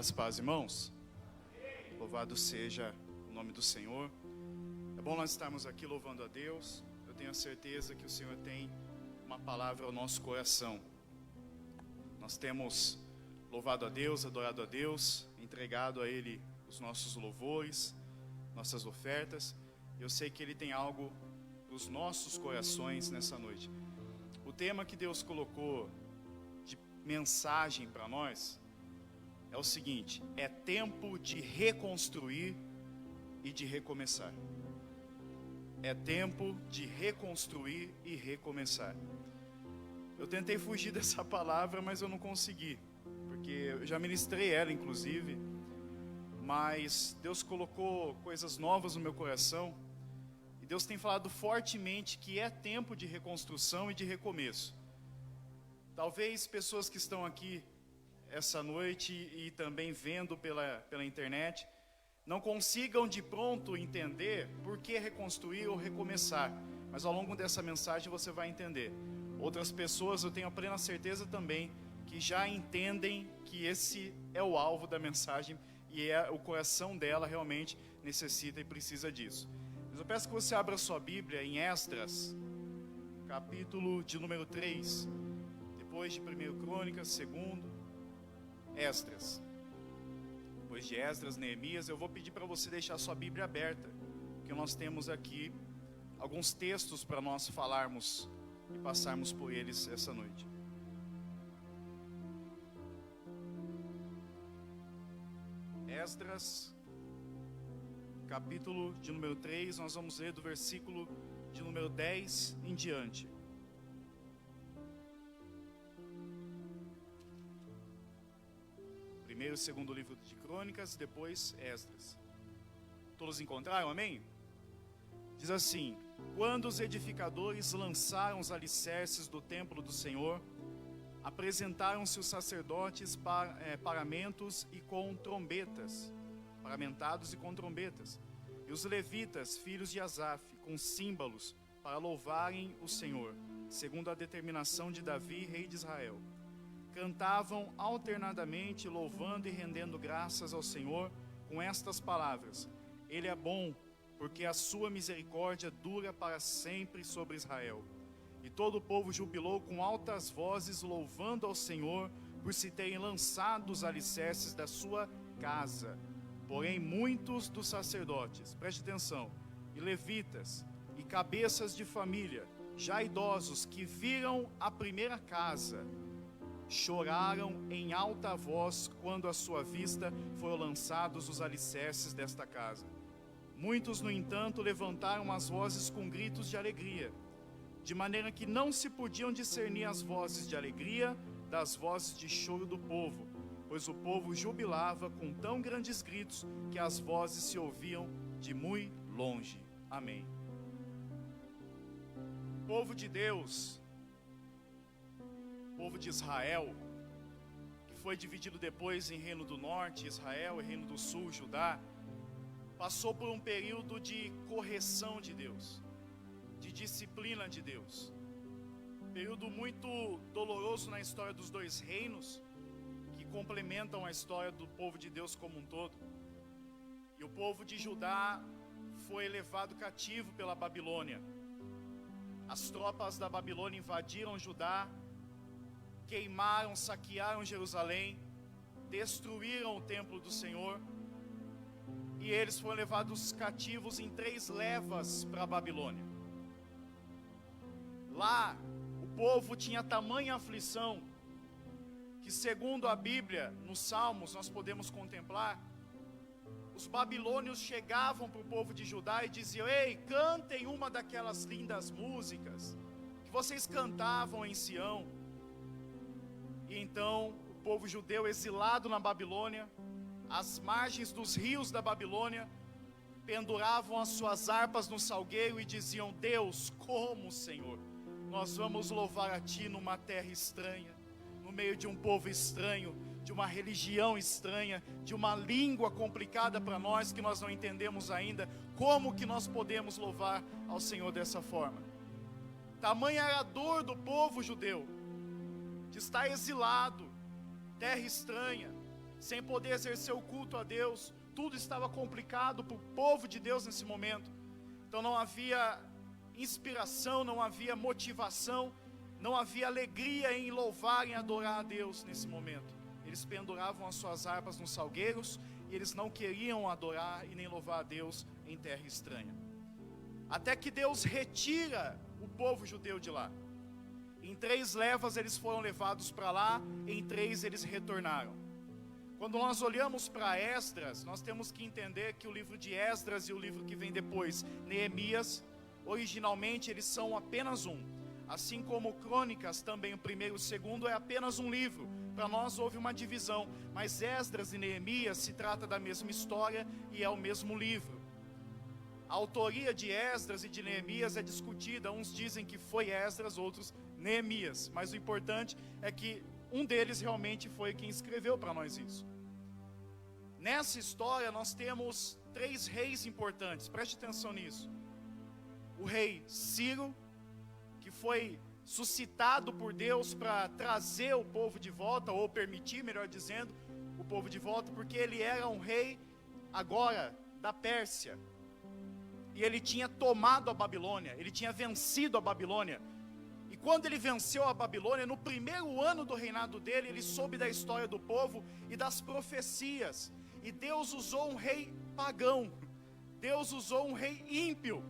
Graças e paz, irmãos. Louvado seja o nome do Senhor. É bom nós estarmos aqui louvando a Deus. Eu tenho a certeza que o Senhor tem uma palavra ao nosso coração. Nós temos louvado a Deus, adorado a Deus, entregado a Ele os nossos louvores, nossas ofertas. Eu sei que Ele tem algo para os nossos corações nessa noite. O tema que Deus colocou de mensagem para nós é o seguinte: é tempo de reconstruir e de recomeçar. É tempo de reconstruir e recomeçar. Eu tentei fugir dessa palavra, mas eu não consegui, porque eu já ministrei ela, inclusive, mas Deus colocou coisas novas no meu coração, e Deus tem falado fortemente que é tempo de reconstrução e de recomeço. Talvez pessoas que estão aqui essa noite e também vendo pela internet não consigam de pronto entender por que reconstruir ou recomeçar, mas ao longo dessa mensagem você vai entender. Outras pessoas, eu tenho a plena certeza também, que já entendem que esse é o alvo da mensagem e o coração dela realmente necessita e precisa disso. Mas eu peço que você abra sua Bíblia em Esdras, capítulo de número 3, depois de 1 Crônicas, 2 Esdras. Depois de Esdras, Neemias, eu vou pedir para você deixar sua Bíblia aberta, porque nós temos aqui alguns textos para nós falarmos e passarmos por eles essa noite. Esdras, capítulo de número 3, nós vamos ler do versículo de número 10 em diante. Primeiro e segundo livro de Crônicas, depois Esdras. Todos encontraram, amém? Diz assim: quando os edificadores lançaram os alicerces do templo do Senhor, apresentaram-se os sacerdotes paramentados e com trombetas, e os levitas, filhos de Asaf, com símbolos, para louvarem o Senhor, segundo a determinação de Davi, rei de Israel. Cantavam alternadamente, louvando e rendendo graças ao Senhor com estas palavras: Ele é bom, porque a sua misericórdia dura para sempre sobre Israel. E todo o povo jubilou com altas vozes, louvando ao Senhor por se terem lançado os alicerces da sua casa. Porém, muitos dos sacerdotes, preste atenção, e levitas, e cabeças de família, já idosos, que viram a primeira casa, choraram em alta voz quando à sua vista foram lançados os alicerces desta casa. Muitos, no entanto, levantaram as vozes com gritos de alegria, de maneira que não se podiam discernir as vozes de alegria das vozes de choro do povo, pois o povo jubilava com tão grandes gritos que as vozes se ouviam de muito longe. Amém. Povo de Deus, povo de Israel, que foi dividido depois em Reino do Norte, Israel, e Reino do Sul, Judá, passou por um período de correção de Deus, de disciplina de Deus. Período muito doloroso na história dos dois reinos, que complementam a história do povo de Deus como um todo. E o povo de Judá foi levado cativo pela Babilônia. As tropas da Babilônia invadiram Judá, queimaram, saquearam Jerusalém, destruíram o templo do Senhor, e eles foram levados cativos em 3 levas para a Babilônia. Lá, o povo tinha tamanha aflição, que segundo a Bíblia, nos Salmos, nós podemos contemplar, os babilônios chegavam para o povo de Judá e diziam: ei, cantem uma daquelas lindas músicas que vocês cantavam em Sião. E então, o povo judeu exilado na Babilônia, às margens dos rios da Babilônia, penduravam as suas harpas no salgueiro e diziam: Deus, como, Senhor, nós vamos louvar a Ti numa terra estranha, no meio de um povo estranho, de uma religião estranha, de uma língua complicada para nós, que nós não entendemos ainda. Como que nós podemos louvar ao Senhor dessa forma? Tamanha era a dor do povo judeu, de estar exilado, terra estranha, sem poder exercer o culto a Deus. Tudo estava complicado para o povo de Deus nesse momento. Então não havia inspiração, não havia motivação, não havia alegria em louvar e adorar a Deus nesse momento. Eles penduravam as suas harpas nos salgueiros e eles não queriam adorar e nem louvar a Deus em terra estranha. Até que Deus retira o povo judeu de lá. Em 3 levas eles foram levados para lá, em 3 eles retornaram. Quando nós olhamos para Esdras, nós temos que entender que o livro de Esdras e o livro que vem depois, Neemias, originalmente eles são apenas um. Assim como Crônicas, também o primeiro e o segundo é apenas um livro. Para nós houve uma divisão, mas Esdras e Neemias se trata da mesma história e é o mesmo livro. A autoria de Esdras e de Neemias é discutida, uns dizem que foi Esdras, outros Neemias, mas o importante é que um deles realmente foi quem escreveu para nós isso. Nessa história nós temos 3 reis importantes, preste atenção nisso. O rei Ciro, que foi suscitado por Deus para trazer o povo de volta, ou permitir, melhor dizendo, o povo de volta, porque ele era um rei agora da Pérsia. E ele tinha tomado a Babilônia, ele tinha vencido a Babilônia. E quando ele venceu a Babilônia, no primeiro ano do reinado dele, ele soube da história do povo e das profecias. E Deus usou um rei pagão, Deus usou um rei ímpio,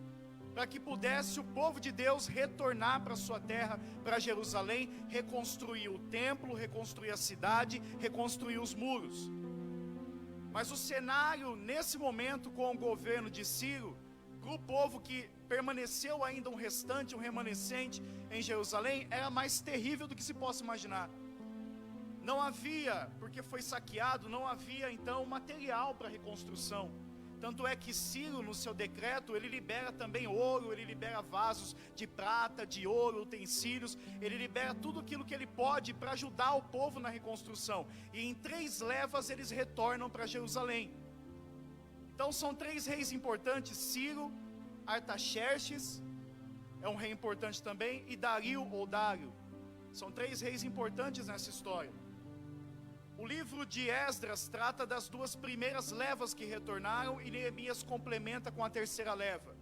para que pudesse o povo de Deus retornar para sua terra, para Jerusalém, reconstruir o templo, reconstruir a cidade, reconstruir os muros. Mas o cenário, nesse momento, com o governo de Ciro, para o povo que permaneceu ainda um restante, um remanescente em Jerusalém, era mais terrível do que se possa imaginar. Não havia, porque foi saqueado, não havia então material para reconstrução. Tanto é que Ciro, no seu decreto, ele libera também ouro, ele libera vasos de prata, de ouro, utensílios, ele libera tudo aquilo que ele pode para ajudar o povo na reconstrução. E em 3 levas eles retornam para Jerusalém. Então são 3 reis importantes: Ciro, Artaxerxes, é um rei importante também, e Dario ou Dário. São 3 reis importantes nessa história. O livro de Esdras trata das 2 primeiras levas que retornaram, e Neemias complementa com a 3ª leva.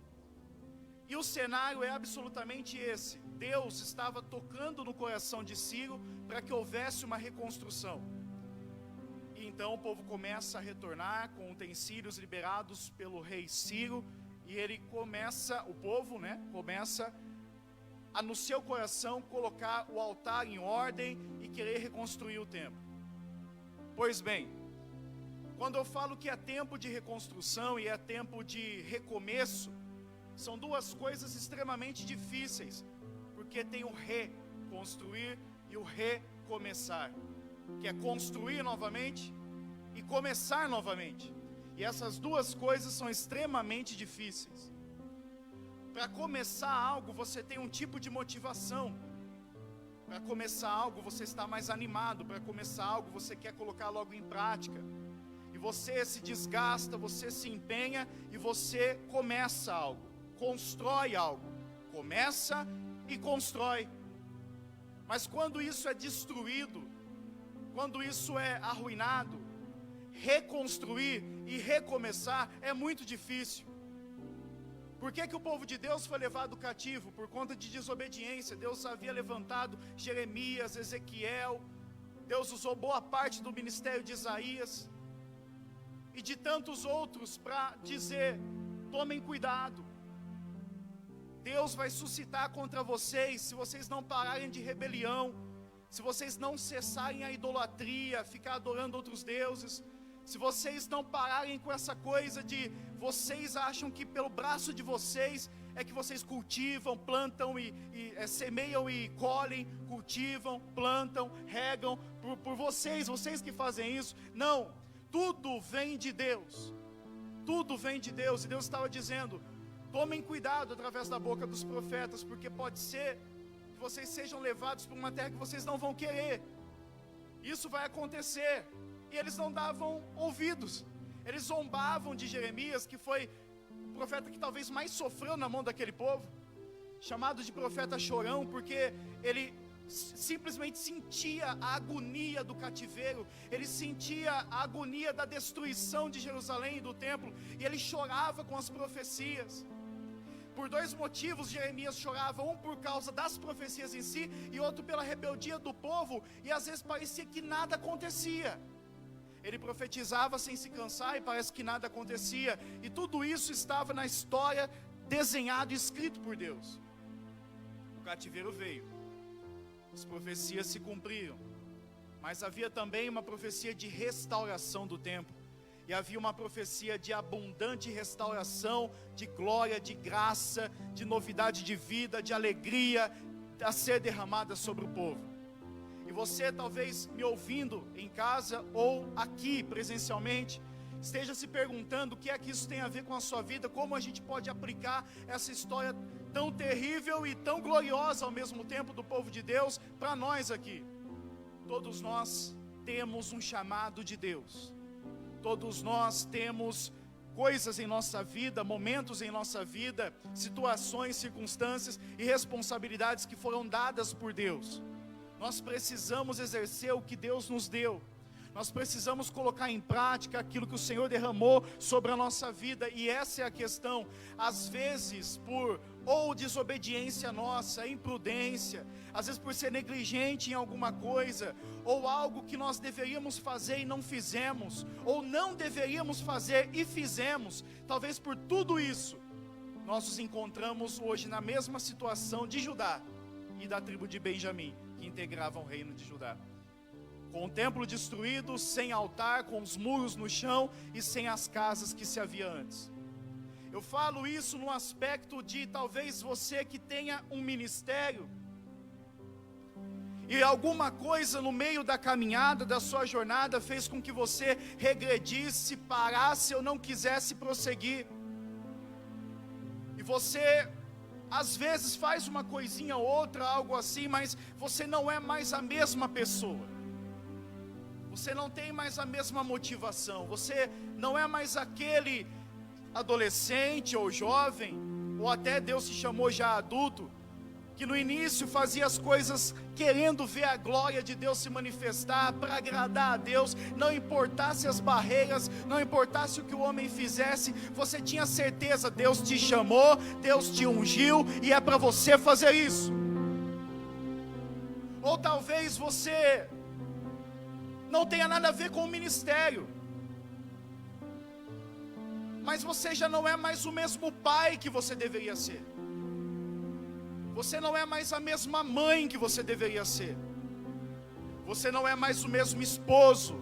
E o cenário é absolutamente esse: Deus estava tocando no coração de Ciro para que houvesse uma reconstrução. E então o povo começa a retornar com utensílios liberados pelo rei Ciro, e ele começa, o povo, começa a no seu coração colocar o altar em ordem e querer reconstruir o templo. Pois bem, quando eu falo que é tempo de reconstrução e é tempo de recomeço, são 2 coisas extremamente difíceis, porque tem o reconstruir e o recomeçar, que é construir novamente e começar novamente. E essas 2 coisas são extremamente difíceis. Para começar algo, você tem um tipo de motivação. Para começar algo, você está mais animado. Para começar algo, você quer colocar logo em prática. E você se desgasta, você se empenha e você começa algo, constrói algo. Começa e constrói. Mas quando isso é destruído, quando isso é arruinado, reconstruir e recomeçar é muito difícil. Por que o povo de Deus foi levado cativo? Por conta de desobediência. Deus havia levantado Jeremias, Ezequiel, Deus usou boa parte do ministério de Isaías e de tantos outros para dizer: tomem cuidado, Deus vai suscitar contra vocês, se vocês não pararem de rebelião, se vocês não cessarem a idolatria, ficar adorando outros deuses, se vocês não pararem com essa coisa de vocês acham que pelo braço de vocês é que vocês cultivam, plantam e semeiam e colhem, cultivam, plantam, regam, por vocês que fazem isso. Não, tudo vem de Deus, tudo vem de Deus. E Deus estava dizendo: tomem cuidado através da boca dos profetas, porque pode ser que vocês sejam levados para uma terra que vocês não vão querer. Isso vai acontecer. E eles não davam ouvidos. Eles zombavam de Jeremias, que foi o profeta que talvez mais sofreu na mão daquele povo, chamado de profeta chorão, porque ele simplesmente sentia a agonia do cativeiro, ele sentia a agonia da destruição de Jerusalém e do templo, e ele chorava com as profecias. Por dois motivos Jeremias chorava, um por causa das profecias em si, e outro pela rebeldia do povo, e às vezes parecia que nada acontecia. Ele profetizava sem se cansar e parece que nada acontecia, e tudo isso estava na história desenhado e escrito por Deus. O cativeiro veio, as profecias se cumpriram, mas havia também uma profecia de restauração do templo, e havia uma profecia de abundante restauração, de glória, de graça, de novidade de vida, de alegria a ser derramada sobre o povo. E você talvez me ouvindo em casa ou aqui presencialmente, esteja se perguntando o que é que isso tem a ver com a sua vida, como a gente pode aplicar essa história tão terrível e tão gloriosa ao mesmo tempo do povo de Deus para nós aqui. Todos nós temos um chamado de Deus, todos nós temos coisas em nossa vida, momentos em nossa vida, situações, circunstâncias e responsabilidades que foram dadas por Deus. Nós precisamos exercer o que Deus nos deu. Nós precisamos colocar em prática aquilo que o Senhor derramou sobre a nossa vida, e essa é a questão. Às vezes por ou desobediência nossa, imprudência, às vezes por ser negligente em alguma coisa, ou algo que nós deveríamos fazer e não fizemos, ou não deveríamos fazer e fizemos, talvez por tudo isso, nós nos encontramos hoje na mesma situação de Judá e da tribo de Benjamim, que integravam o reino de Judá. Com o templo destruído, sem altar, com os muros no chão e sem as casas que se havia antes. Eu falo isso no aspecto de talvez você que tenha um ministério, e alguma coisa no meio da caminhada, da sua jornada, fez com que você regredisse, parasse ou não quisesse prosseguir. E você às vezes faz uma coisinha ou outra, algo assim, mas você não é mais a mesma pessoa. Você não tem mais a mesma motivação. Você não é mais aquele adolescente ou jovem, ou até Deus se chamou já adulto, que no início fazia as coisas querendo ver a glória de Deus se manifestar, para agradar a Deus, não importasse as barreiras, não importasse o que o homem fizesse, você tinha certeza, Deus te chamou, Deus te ungiu, e é para você fazer isso. Ou talvez você não tenha nada a ver com o ministério, mas você já não é mais o mesmo pai que você deveria ser. Você não é mais a mesma mãe que você deveria ser. Você não é mais o mesmo esposo,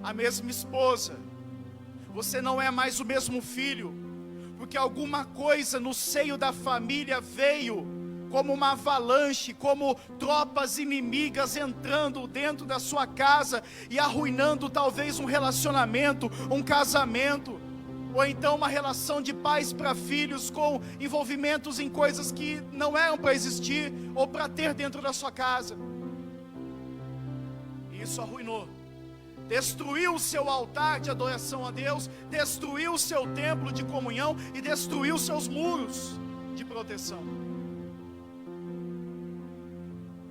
a mesma esposa. Você não é mais o mesmo filho, porque alguma coisa no seio da família veio como uma avalanche, como tropas inimigas entrando dentro da sua casa e arruinando talvez um relacionamento, um casamento, ou então uma relação de pais para filhos, com envolvimentos em coisas que não eram para existir ou para ter dentro da sua casa. E isso arruinou, destruiu o seu altar de adoração a Deus, destruiu o seu templo de comunhão e destruiu os seus muros de proteção.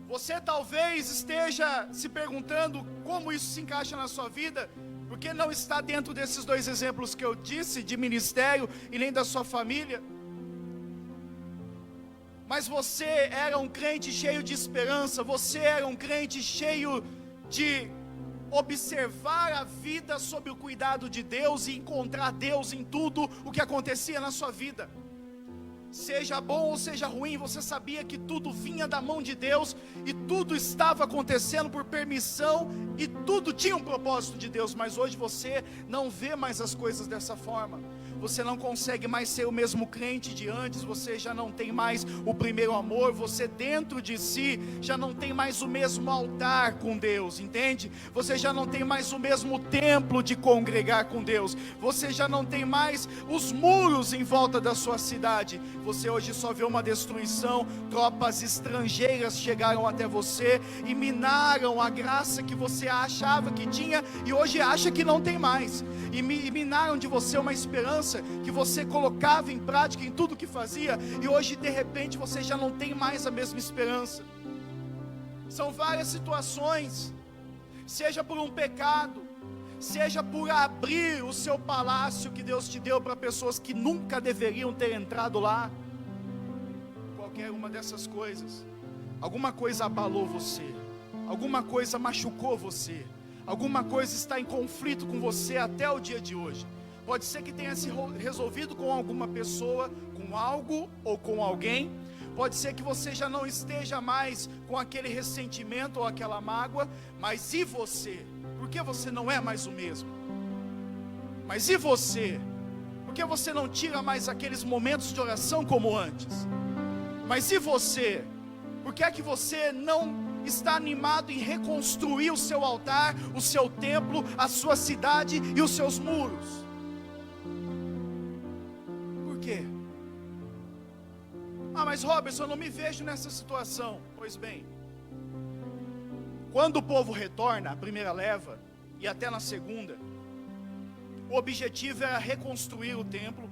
Você talvez esteja se perguntando como isso se encaixa na sua vida, porque não está dentro desses dois exemplos que eu disse, de ministério e nem da sua família. Mas você era um crente cheio de esperança, você era um crente cheio de observar a vida sob o cuidado de Deus e encontrar Deus em tudo o que acontecia na sua vida. Seja bom ou seja ruim, você sabia que tudo vinha da mão de Deus, e tudo estava acontecendo por permissão, e tudo tinha um propósito de Deus. Mas hoje você não vê mais as coisas dessa forma. Você não consegue mais ser o mesmo crente de antes, você já não tem mais o primeiro amor, você dentro de si já não tem mais o mesmo altar com Deus, entende? Você já não tem mais o mesmo templo de congregar com Deus, você já não tem mais os muros em volta da sua cidade, você hoje só vê uma destruição. Tropas estrangeiras chegaram até você e minaram a graça que você achava que tinha e hoje acha que não tem mais, e minaram de você uma esperança que você colocava em prática em tudo que fazia, e hoje de repente você já não tem mais a mesma esperança. São várias situações, seja por um pecado, seja por abrir o seu palácio que Deus te deu para pessoas que nunca deveriam ter entrado lá. Qualquer uma dessas coisas, alguma coisa abalou você, alguma coisa machucou você, alguma coisa está em conflito com você até o dia de hoje. Pode ser que tenha se resolvido com alguma pessoa, com algo ou com alguém. Pode ser que você já não esteja mais com aquele ressentimento ou aquela mágoa. Mas e você? Por que você não é mais o mesmo? Mas e você? Por que você não tira mais aqueles momentos de oração como antes? Mas e você? Por que é que você não está animado em reconstruir o seu altar, o seu templo, a sua cidade e os seus muros? Por quê? Ah, mas Robertson, eu não me vejo nessa situação. Pois bem, quando o povo retorna, a primeira leva, e até na segunda, o objetivo era reconstruir o templo.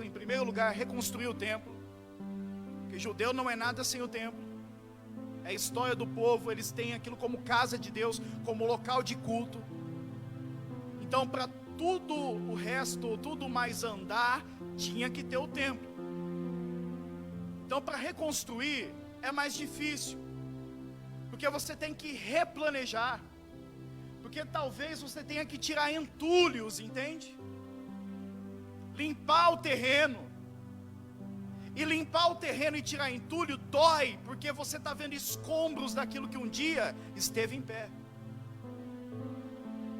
Em primeiro lugar, reconstruir o templo, porque judeu não é nada sem o templo. É a história do povo, eles têm aquilo como casa de Deus, como local de culto. Então, para tudo o resto, tudo mais andar, tinha que ter o templo. Então, para reconstruir é mais difícil, porque você tem que replanejar, porque talvez você tenha que tirar entulhos, entende? Limpar o terreno. E limpar o terreno e tirar entulho dói, porque você está vendo escombros daquilo que um dia esteve em pé.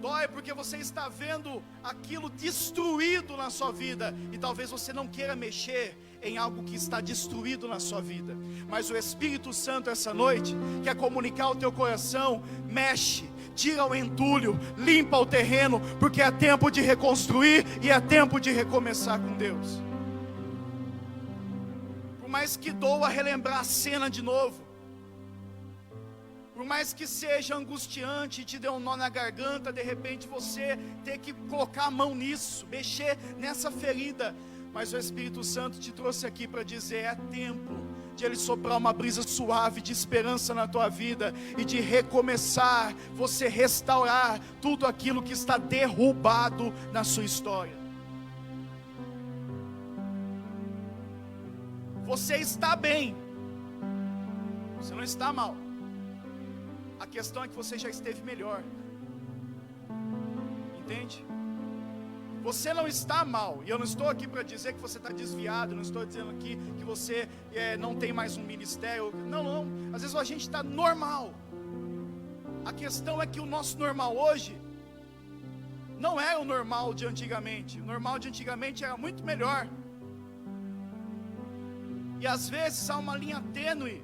Dói porque você está vendo aquilo destruído na sua vida, e talvez você não queira mexer em algo que está destruído na sua vida. Mas o Espírito Santo essa noite quer comunicar ao teu coração: mexe, tira o entulho, limpa o terreno, porque é tempo de reconstruir e é tempo de recomeçar com Deus. Por mais que doa relembrar a cena de novo, por mais que seja angustiante e te dê um nó na garganta, de repente você ter que colocar a mão nisso, mexer nessa ferida, mas o Espírito Santo te trouxe aqui para dizer: é tempo de Ele soprar uma brisa suave de esperança na tua vida e de recomeçar, você restaurar tudo aquilo que está derrubado na sua história. Você está bem, você não está mal. A questão é que você já esteve melhor. Entende? Você não está mal. E eu não estou aqui para dizer que você está desviado. Não estou dizendo aqui que você não tem mais um ministério. Não. Às vezes a gente está normal. A questão é que o nosso normal hoje não é o normal de antigamente. O normal de antigamente era muito melhor. E às vezes há uma linha tênue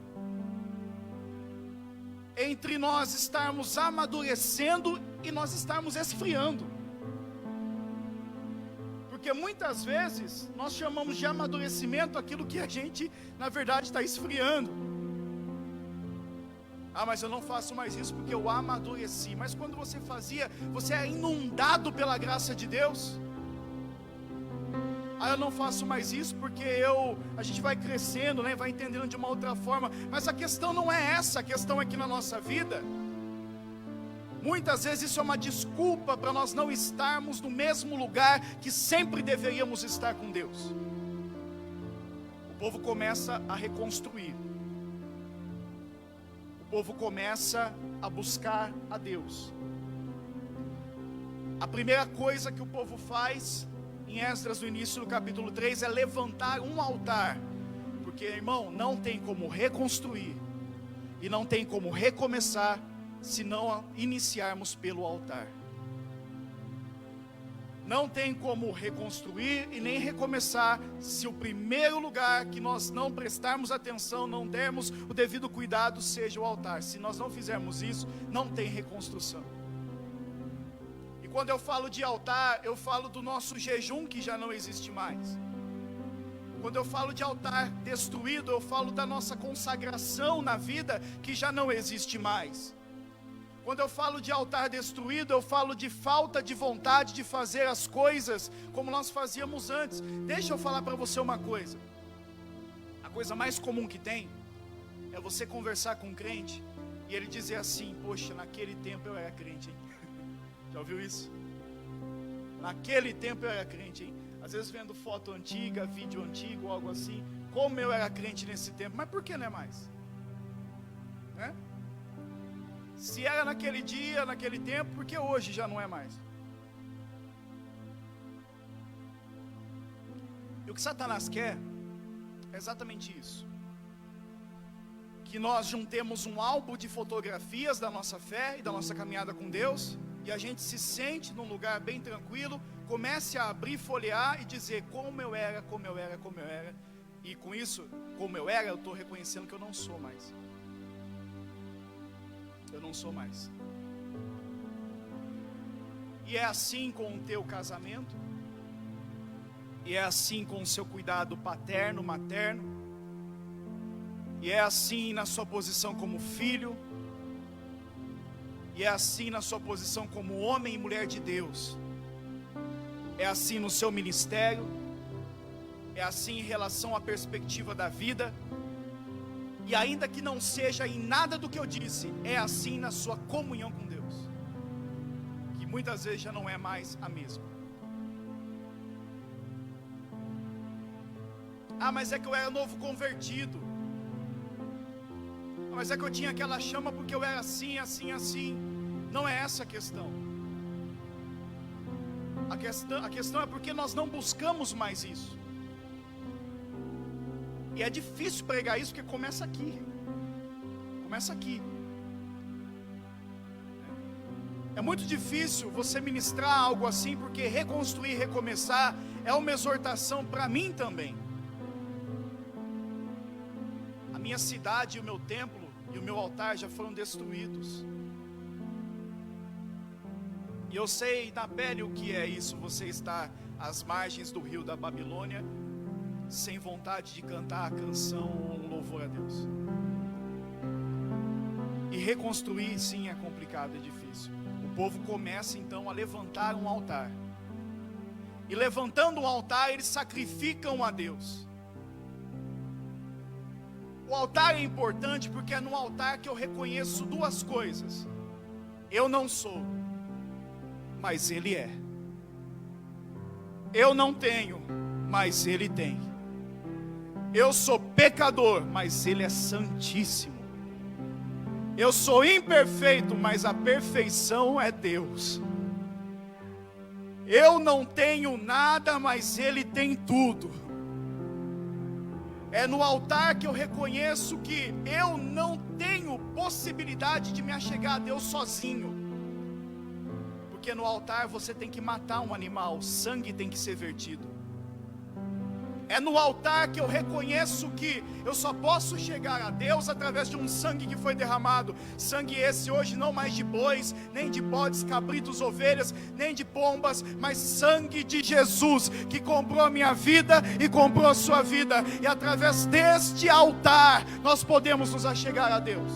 entre nós estarmos amadurecendo e nós estarmos esfriando. Porque muitas vezes nós chamamos de amadurecimento aquilo que a gente na verdade está esfriando. Ah, mas eu não faço mais isso porque eu amadureci. Mas quando você fazia, você é inundado pela graça de Deus. Ah, eu não faço mais isso porque a gente vai crescendo, né? Vai entendendo de uma outra forma. Mas a questão não é essa. A questão é que na nossa vida, muitas vezes isso é uma desculpa para nós não estarmos no mesmo lugar que sempre deveríamos estar com Deus. O povo começa a reconstruir. O povo começa a buscar a Deus. A primeira coisa que o povo faz em Esdras, no início do capítulo 3, é levantar um altar. Porque, irmão, não tem como reconstruir e não tem como recomeçar se não iniciarmos pelo altar. Não tem como reconstruir e nem recomeçar se o primeiro lugar que nós não prestarmos atenção, não dermos o devido cuidado, seja o altar. Se nós não fizermos isso, não tem reconstrução. Quando eu falo de altar, eu falo do nosso jejum que já não existe mais. Quando eu falo de altar destruído, eu falo da nossa consagração na vida que já não existe mais. Quando eu falo de altar destruído, eu falo de falta de vontade de fazer as coisas como nós fazíamos antes. Deixa eu falar para você uma coisa. A coisa mais comum que tem é você conversar com um crente e ele dizer assim: poxa, naquele tempo eu era crente, hein? Já ouviu isso? Naquele tempo eu era crente, hein? Às vezes vendo foto antiga, vídeo antigo, algo assim, como eu era crente nesse tempo, mas por que não é mais? Né? Se era naquele dia, naquele tempo, por que hoje já não é mais? E o que Satanás quer é exatamente isso: que nós juntemos um álbum de fotografias da nossa fé e da nossa caminhada com Deus, e a gente se sente num lugar bem tranquilo, comece a abrir, folhear e dizer como eu era, como eu era, como eu era. E com isso, como eu era, eu estou reconhecendo que eu não sou mais. Eu não sou mais. E é assim com o teu casamento, e é assim com o seu cuidado paterno, materno, e é assim na sua posição como filho, e é assim na sua posição como homem e mulher de Deus, é assim no seu ministério, é assim em relação à perspectiva da vida, e ainda que não seja em nada do que eu disse, é assim na sua comunhão com Deus, que muitas vezes já não é mais a mesma. Ah, mas é que eu era novo convertido. Ah, mas é que eu tinha aquela chama porque eu era assim, assim, assim. Não é essa a questão. A questão é porque nós não buscamos mais isso. E é difícil pregar isso porque começa aqui. Começa aqui. É muito difícil você ministrar algo assim, porque reconstruir, recomeçar é uma exortação para mim também. A minha cidade, o meu templo e o meu altar já foram destruídos. E eu sei na pele o que é isso, você estar às margens do rio da Babilônia, sem vontade de cantar a canção ou um louvor a Deus. E reconstruir sim é complicado, é difícil. O povo começa então a levantar um altar. E levantando um altar, eles sacrificam a Deus. O altar é importante porque é no altar que eu reconheço duas coisas: eu não sou, mas Ele é. Eu não tenho, mas Ele tem. Eu sou pecador, mas Ele é santíssimo. Eu sou imperfeito, mas a perfeição é Deus. Eu não tenho nada, mas Ele tem tudo. É no altar que eu reconheço que eu não tenho possibilidade de me achegar a Deus sozinho. Porque no altar você tem que matar um animal, sangue tem que ser vertido. É no altar que eu reconheço que eu só posso chegar a Deus através de um sangue que foi derramado. Sangue esse hoje não mais de bois, nem de bodes, cabritos, ovelhas, nem de pombas, mas sangue de Jesus, que comprou a minha vida e comprou a sua vida. E através deste altar nós podemos nos achegar a Deus.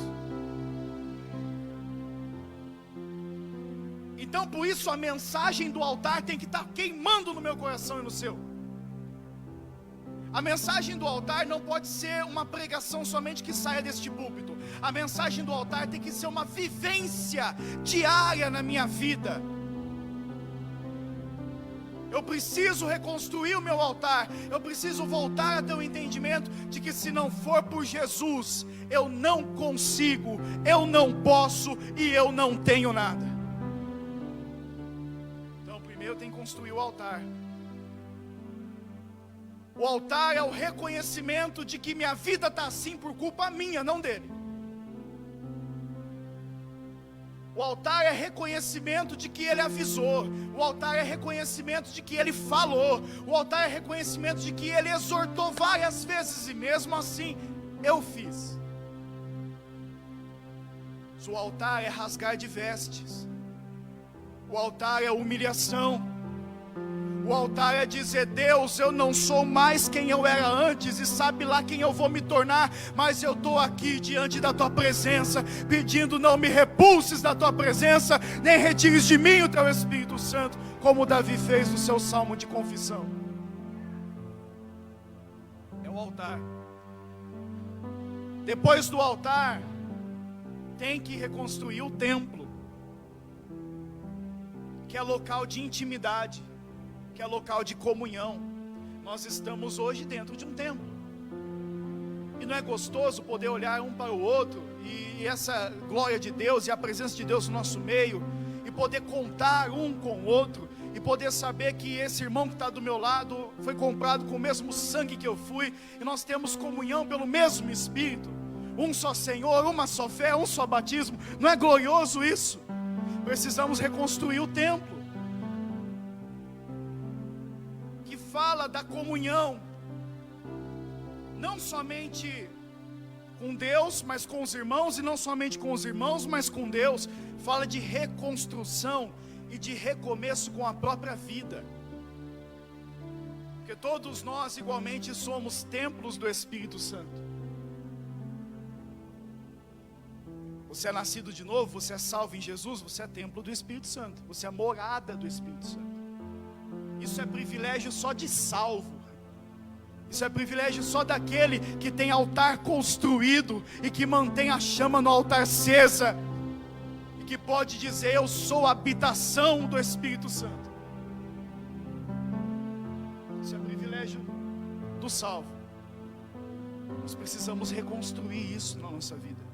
Então por isso a mensagem do altar tem que estar queimando no meu coração e no seu. A mensagem do altar não pode ser uma pregação somente que saia deste púlpito. A mensagem do altar tem que ser uma vivência diária na minha vida. Eu preciso reconstruir o meu altar. Eu preciso voltar a ter o entendimento de que se não for por Jesus, eu não consigo, eu não posso e eu não tenho nada. Então primeiro eu tenho que construir o altar. O altar é o reconhecimento de que minha vida está assim por culpa minha, não dele. O altar é reconhecimento de que Ele avisou. O altar é reconhecimento de que Ele falou. O altar é reconhecimento de que Ele exortou várias vezes e mesmo assim eu fiz. O altar é rasgar de vestes. O altar é humilhação. O altar é dizer: Deus, eu não sou mais quem eu era antes, e sabe lá quem eu vou me tornar, mas eu estou aqui diante da tua presença, pedindo: não me repulses da tua presença, nem retires de mim o teu Espírito Santo, como Davi fez no seu salmo de confissão. É o altar. Depois do altar, tem que reconstruir o templo, que é local de intimidade, que é local de comunhão. Nós estamos hoje dentro de um templo, e não é gostoso poder olhar um para o outro, e essa glória de Deus, e a presença de Deus no nosso meio, e poder contar um com o outro, e poder saber que esse irmão que está do meu lado, foi comprado com o mesmo sangue que eu fui, e nós temos comunhão pelo mesmo Espírito, um só Senhor, uma só fé, um só batismo. Não é glorioso isso? Precisamos reconstruir o templo, que fala da comunhão, não somente com Deus, mas com os irmãos, e não somente com os irmãos, mas com Deus. Fala de reconstrução e de recomeço com a própria vida, porque todos nós igualmente somos templos do Espírito Santo. Você é nascido de novo, você é salvo em Jesus, você é templo do Espírito Santo, você é morada do Espírito Santo. Isso é privilégio só de salvo. Isso é privilégio só daquele que tem altar construído e que mantém a chama no altar acesa, e que pode dizer: eu sou a habitação do Espírito Santo. Isso é privilégio do salvo. Nós precisamos reconstruir isso na nossa vida.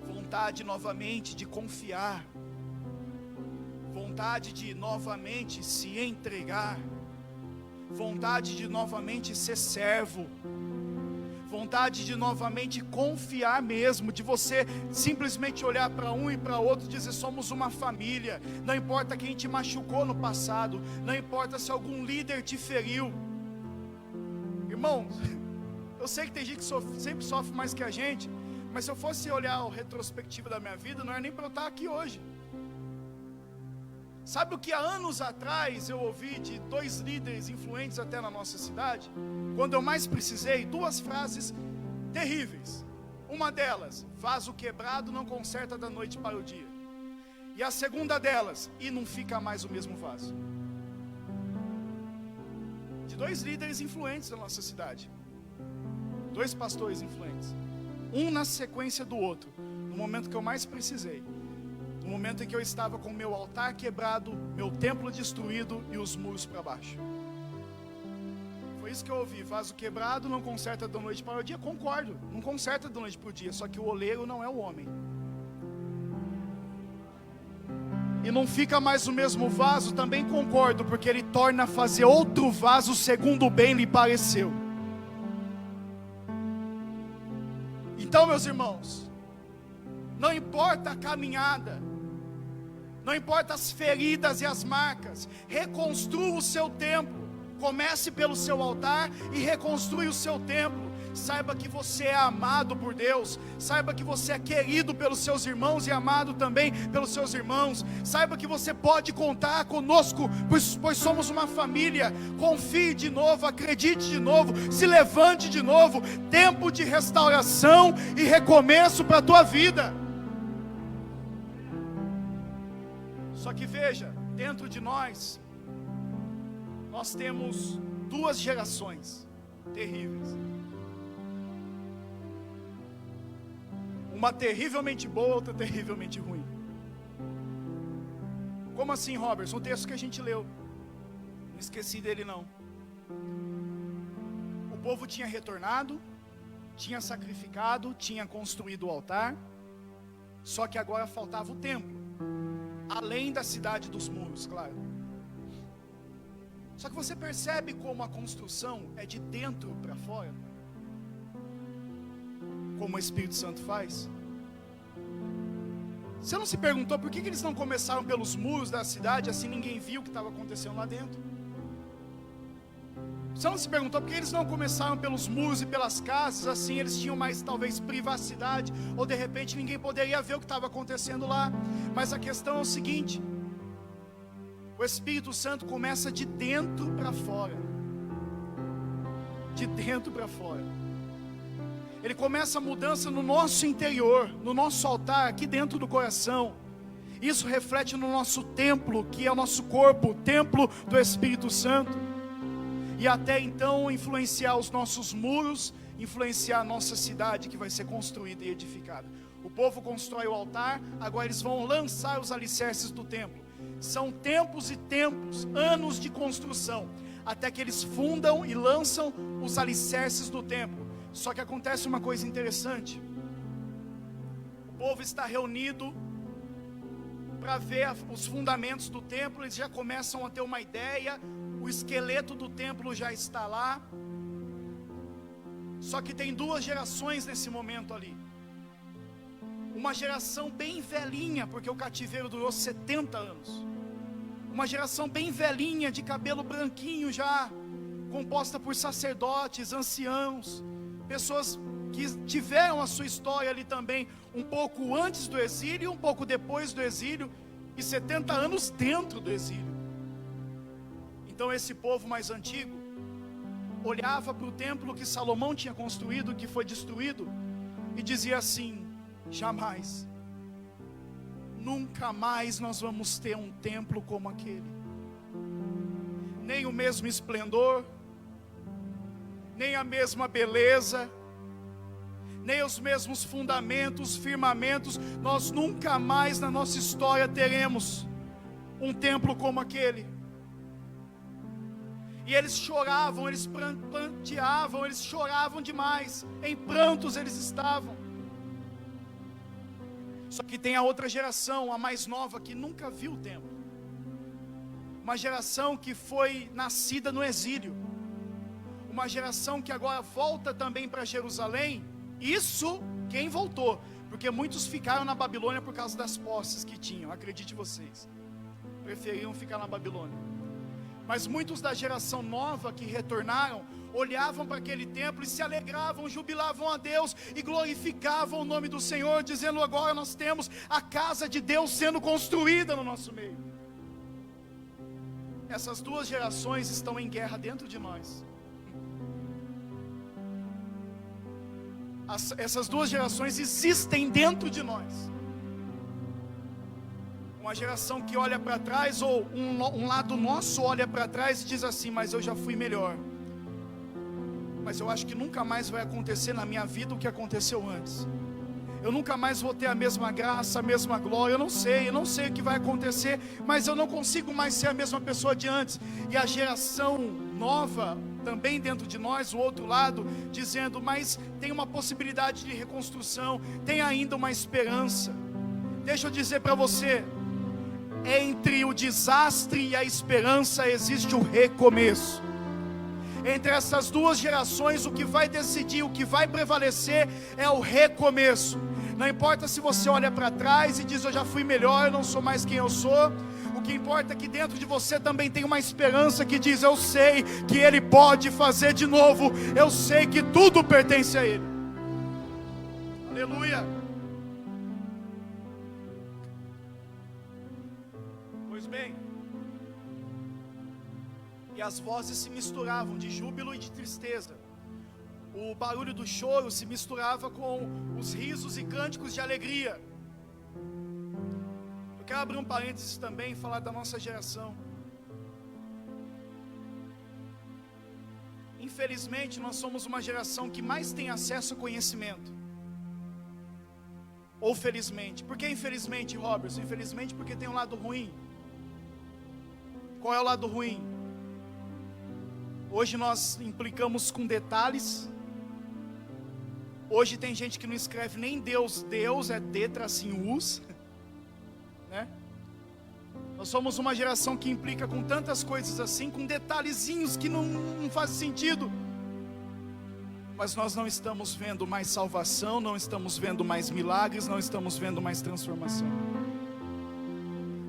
Vontade novamente de confiar, vontade de novamente se entregar, vontade de novamente ser servo, vontade de novamente confiar mesmo, de você simplesmente olhar para um e para outro e dizer: somos uma família. Não importa quem te machucou no passado, não importa se algum líder te feriu. Irmão, eu sei que tem gente que sempre sofre mais que a gente, mas se eu fosse olhar a retrospectiva da minha vida, não era nem para eu estar aqui hoje. Sabe o que há anos atrás eu ouvi de 2 líderes influentes até na nossa cidade? Quando eu mais precisei, 2 frases terríveis. Uma delas: vaso quebrado não conserta da noite para o dia. E a segunda delas: e não fica mais o mesmo vaso. De 2 líderes influentes da nossa cidade, 2 pastores influentes, um na sequência do outro, no momento que eu mais precisei. No momento em que eu estava com meu altar quebrado, meu templo destruído e os muros para baixo. Foi isso que eu ouvi: vaso quebrado não conserta da noite para o dia. Concordo, não conserta da noite para o dia, só que o oleiro não é o homem. E não fica mais o mesmo vaso, também concordo, porque ele torna a fazer outro vaso segundo bem lhe pareceu. Então, meus irmãos, não importa a caminhada, não importa as feridas e as marcas, reconstrua o seu templo. Comece pelo seu altar e reconstrui o seu templo. Saiba que você é amado por Deus, saiba que você é querido pelos seus irmãos e amado também pelos seus irmãos. Saiba que você pode contar conosco, pois somos uma família. Confie de novo, acredite de novo, se levante de novo. Tempo de restauração e recomeço para a tua vida. Só que veja, dentro de nós temos 2 gerações terríveis. Uma terrivelmente boa, outra terrivelmente ruim. Como assim, Robertson? O texto que a gente leu, não esqueci dele não. O povo tinha retornado, tinha sacrificado, tinha construído o altar, só que agora faltava o templo, além da cidade dos muros, claro. Só que você percebe como a construção é de dentro para fora? Como o Espírito Santo faz? Você não se perguntou por que eles não começaram pelos muros da cidade, assim ninguém viu o que estava acontecendo lá dentro? Você não se perguntou por que eles não começaram pelos muros e pelas casas, assim eles tinham mais talvez privacidade, ou de repente ninguém poderia ver o que estava acontecendo lá? Mas a questão é o seguinte: o Espírito Santo começa de dentro para fora. De dentro para fora. Ele começa a mudança no nosso interior, no nosso altar, aqui dentro do coração. Isso reflete no nosso templo, que é o nosso corpo, o templo do Espírito Santo. E até então influenciar os nossos muros influenciar a nossa cidade que vai ser construída e edificada. O povo constrói o altar, agora eles vão lançar os alicerces do templo. São tempos e tempos, anos de construção, até que eles fundam e lançam os alicerces do templo. Só que acontece uma coisa interessante. O povo está reunido para ver os fundamentos do templo, eles já começam a ter uma ideia, o esqueleto do templo já está lá. Só que tem duas gerações nesse momento ali. Uma geração bem velhinha, porque o cativeiro durou 70 anos. Uma geração bem velhinha, de cabelo branquinho já, composta por sacerdotes, anciãos, pessoas que tiveram a sua história ali também, um pouco antes do exílio, um pouco depois do exílio, e 70 anos dentro do exílio. Então esse povo mais antigo olhava para o templo que Salomão tinha construído, que foi destruído, e dizia assim: jamais, nunca mais nós vamos ter um templo como aquele, nem o mesmo esplendor, nem a mesma beleza, nem os mesmos fundamentos, firmamentos. Nós nunca mais na nossa história teremos um templo como aquele. E eles choravam, eles pranteavam, eles choravam demais, em prantos eles estavam. Só que tem a outra geração, a mais nova, que nunca viu o templo. Uma geração que foi nascida no exílio. Uma geração que agora volta também para Jerusalém. Isso quem voltou, porque muitos ficaram na Babilônia por causa das posses que tinham, acredite vocês, preferiam ficar na Babilônia. Mas muitos da geração nova que retornaram, olhavam para aquele templo e se alegravam, jubilavam a Deus e glorificavam o nome do Senhor, dizendo: agora nós temos a casa de Deus sendo construída no nosso meio. Essas duas gerações estão em guerra dentro de nós. Essas duas gerações existem dentro de nós. Uma geração que olha para trás, ou um lado nosso olha para trás e diz assim: mas eu já fui melhor, mas eu acho que nunca mais vai acontecer na minha vida o que aconteceu antes. Eu nunca mais vou ter a mesma graça, a mesma glória. Eu não sei o que vai acontecer, mas eu não consigo mais ser a mesma pessoa de antes. E a geração nova também dentro de nós, o outro lado, dizendo: mas tem uma possibilidade de reconstrução, tem ainda uma esperança. Deixa eu dizer para você, entre o desastre e a esperança existe o recomeço. Entre essas duas gerações, o que vai decidir, o que vai prevalecer é o recomeço. Não importa se você olha para trás e diz: eu já fui melhor, eu não sou mais quem eu sou. O que importa é que dentro de você também tem uma esperança que diz: eu sei que Ele pode fazer de novo, eu sei que tudo pertence a Ele. Aleluia. Pois bem, e as vozes se misturavam de júbilo e de tristeza. O barulho do choro se misturava com os risos e cânticos de alegria. Eu quero abrir um parênteses também e falar da nossa geração. Infelizmente, nós somos uma geração que mais tem acesso ao conhecimento. Ou felizmente. Por que infelizmente, Robertson? Infelizmente porque tem um lado ruim. Qual é o lado ruim? Hoje nós implicamos com detalhes. Hoje tem gente que não escreve nem Deus, Deus é D-us, né? Nós somos uma geração que implica com tantas coisas assim, com detalhezinhos que não fazem sentido. Mas nós não estamos vendo mais salvação, não estamos vendo mais milagres, não estamos vendo mais transformação.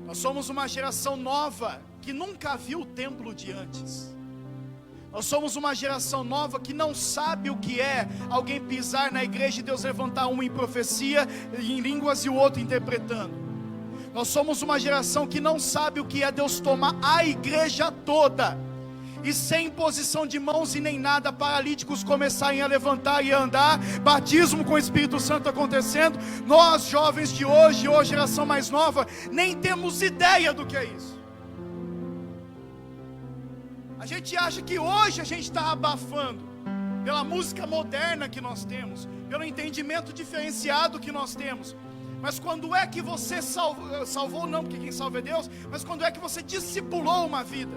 Nós somos uma geração nova que nunca viu o templo de antes. Nós somos uma geração nova que não sabe o que é alguém pisar na igreja e Deus levantar um em profecia, em línguas, e o outro interpretando. Nós somos uma geração que não sabe o que é Deus tomar a igreja toda e sem imposição de mãos e nem nada, paralíticos começarem a levantar e a andar, batismo com o Espírito Santo acontecendo. Nós jovens de hoje, ou geração mais nova, nem temos ideia do que é isso. A gente acha que hoje a gente está abafando, pela música moderna que nós temos, pelo entendimento diferenciado que nós temos. Mas quando é que você salvou não, porque quem salva é Deus, mas quando é que você discipulou uma vida?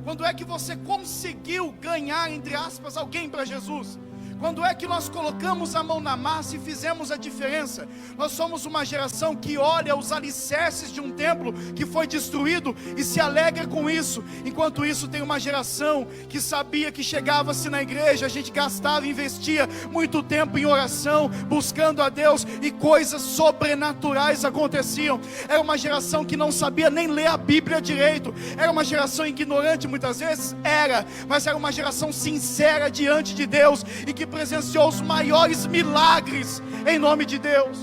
Quando é que você conseguiu ganhar, entre aspas, alguém para Jesus? Quando é que nós colocamos a mão na massa e fizemos a diferença? Nós somos uma geração que olha os alicerces de um templo que foi destruído e se alegra com isso. Enquanto isso, tem uma geração que sabia que chegava-se na igreja, a gente gastava e investia muito tempo em oração, buscando a Deus, e coisas sobrenaturais aconteciam. Era uma geração que não sabia nem ler a Bíblia direito. Era uma geração ignorante muitas vezes, mas era uma geração sincera diante de Deus e que presenciou os maiores milagres em nome de Deus.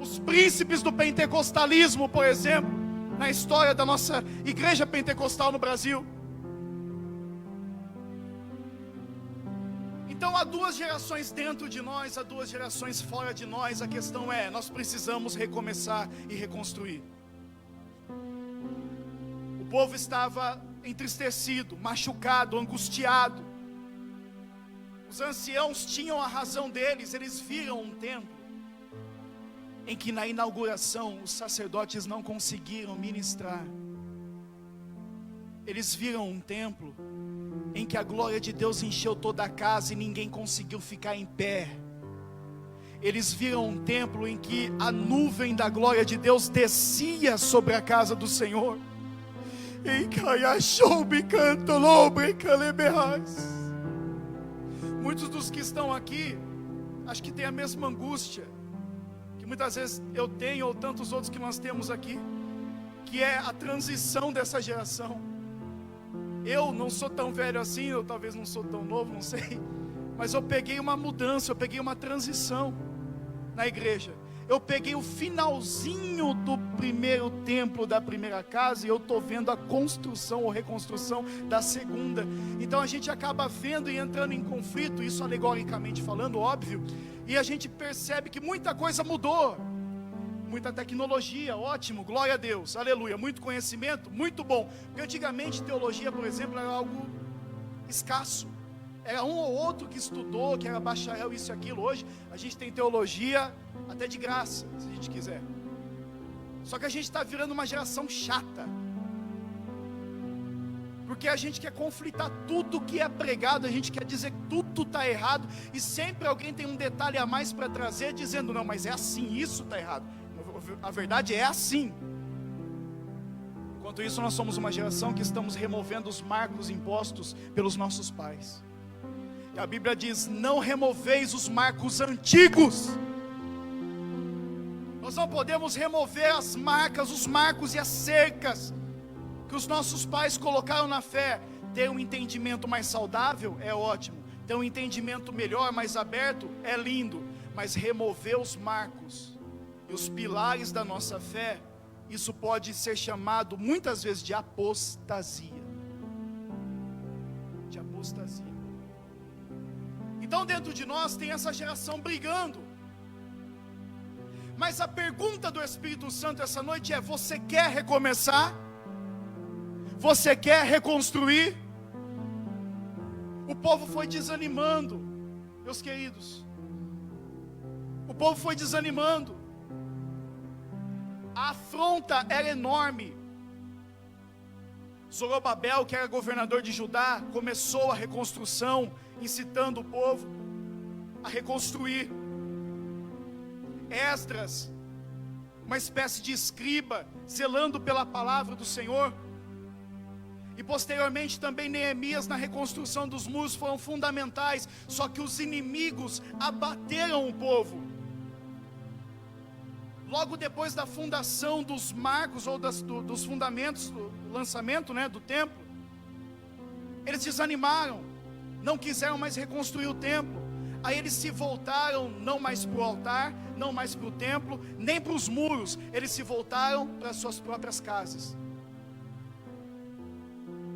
Os príncipes do pentecostalismo, por exemplo, na história da nossa igreja pentecostal no Brasil. Então há duas gerações dentro de nós, há duas gerações fora de nós. A questão é, nós precisamos recomeçar e reconstruir. O povo estava entristecido, machucado, angustiado. Os anciãos tinham a razão deles. Eles viram um templo em que na inauguração os sacerdotes não conseguiram ministrar. Eles viram um templo em que a glória de Deus encheu toda a casa e ninguém conseguiu ficar em pé. Eles viram um templo em que a nuvem da glória de Deus descia sobre a casa do Senhor. Muitos dos que estão aqui, acho que têm a mesma angústia que muitas vezes eu tenho, ou tantos outros que nós temos aqui, que é a transição dessa geração. Eu não sou tão velho assim, eu talvez não sou tão novo, não sei, mas eu peguei uma mudança, eu peguei uma transição na igreja. Eu peguei o finalzinho do primeiro templo, da primeira casa, e eu estou vendo a construção ou reconstrução da segunda. Então a gente acaba vendo e entrando em conflito, isso alegoricamente falando, óbvio, e a gente percebe que muita coisa mudou. Muita tecnologia, ótimo, glória a Deus, aleluia. Muito conhecimento, muito bom. Porque antigamente teologia, por exemplo, era algo escasso. Era um ou outro que estudou, que era bacharel, isso e aquilo. Hoje a gente tem teologia até de graça, se a gente quiser. Só que a gente está virando uma geração chata, porque a gente quer conflitar tudo que é pregado, a gente quer dizer que tudo está errado, e sempre alguém tem um detalhe a mais para trazer, dizendo, não, mas é assim, isso está errado. A verdade é assim. Enquanto isso, nós somos uma geração que estamos removendo os marcos impostos pelos nossos pais. E a Bíblia diz, não removeis os marcos antigos. Nós não podemos remover as marcas, os marcos e as cercas que os nossos pais colocaram na fé. Ter um entendimento mais saudável é ótimo, ter um entendimento melhor, mais aberto, é lindo, mas remover os marcos e os pilares da nossa fé, isso pode ser chamado muitas vezes de apostasia. De apostasia. Então dentro de nós tem essa geração brigando. Mas a pergunta do Espírito Santo essa noite é: você quer recomeçar? Você quer reconstruir? O povo foi desanimando, meus queridos. O povo foi desanimando. A afronta era enorme. Zorobabel, que era governador de Judá, começou a reconstrução, incitando o povo a reconstruir. Esdras, uma espécie de escriba, zelando pela palavra do Senhor. E posteriormente também Neemias, na reconstrução dos muros, foram fundamentais. Só que os inimigos abateram o povo. Logo depois da fundação dos marcos, ou dos fundamentos, do lançamento, do templo, eles desanimaram, não quiseram mais reconstruir o templo. Aí eles se voltaram, não mais para o altar, não mais para o templo, nem para os muros. Eles se voltaram para as suas próprias casas.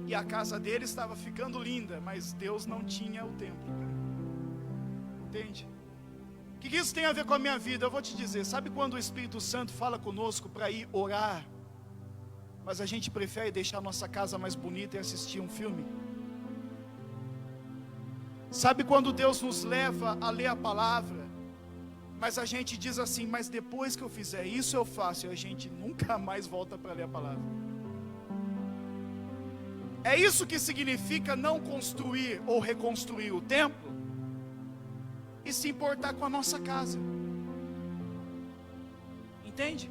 E a casa deles estava ficando linda, mas Deus não tinha o templo. Entende? O que isso tem a ver com a minha vida? Eu vou te dizer, sabe quando o Espírito Santo fala conosco para ir orar, mas a gente prefere deixar a nossa casa mais bonita e assistir um filme? Sabe quando Deus nos leva a ler a palavra, mas a gente diz assim, mas depois que eu fizer isso eu faço, e a gente nunca mais volta para ler a palavra. É isso que significa não construir ou reconstruir o templo e se importar com a nossa casa. Entende?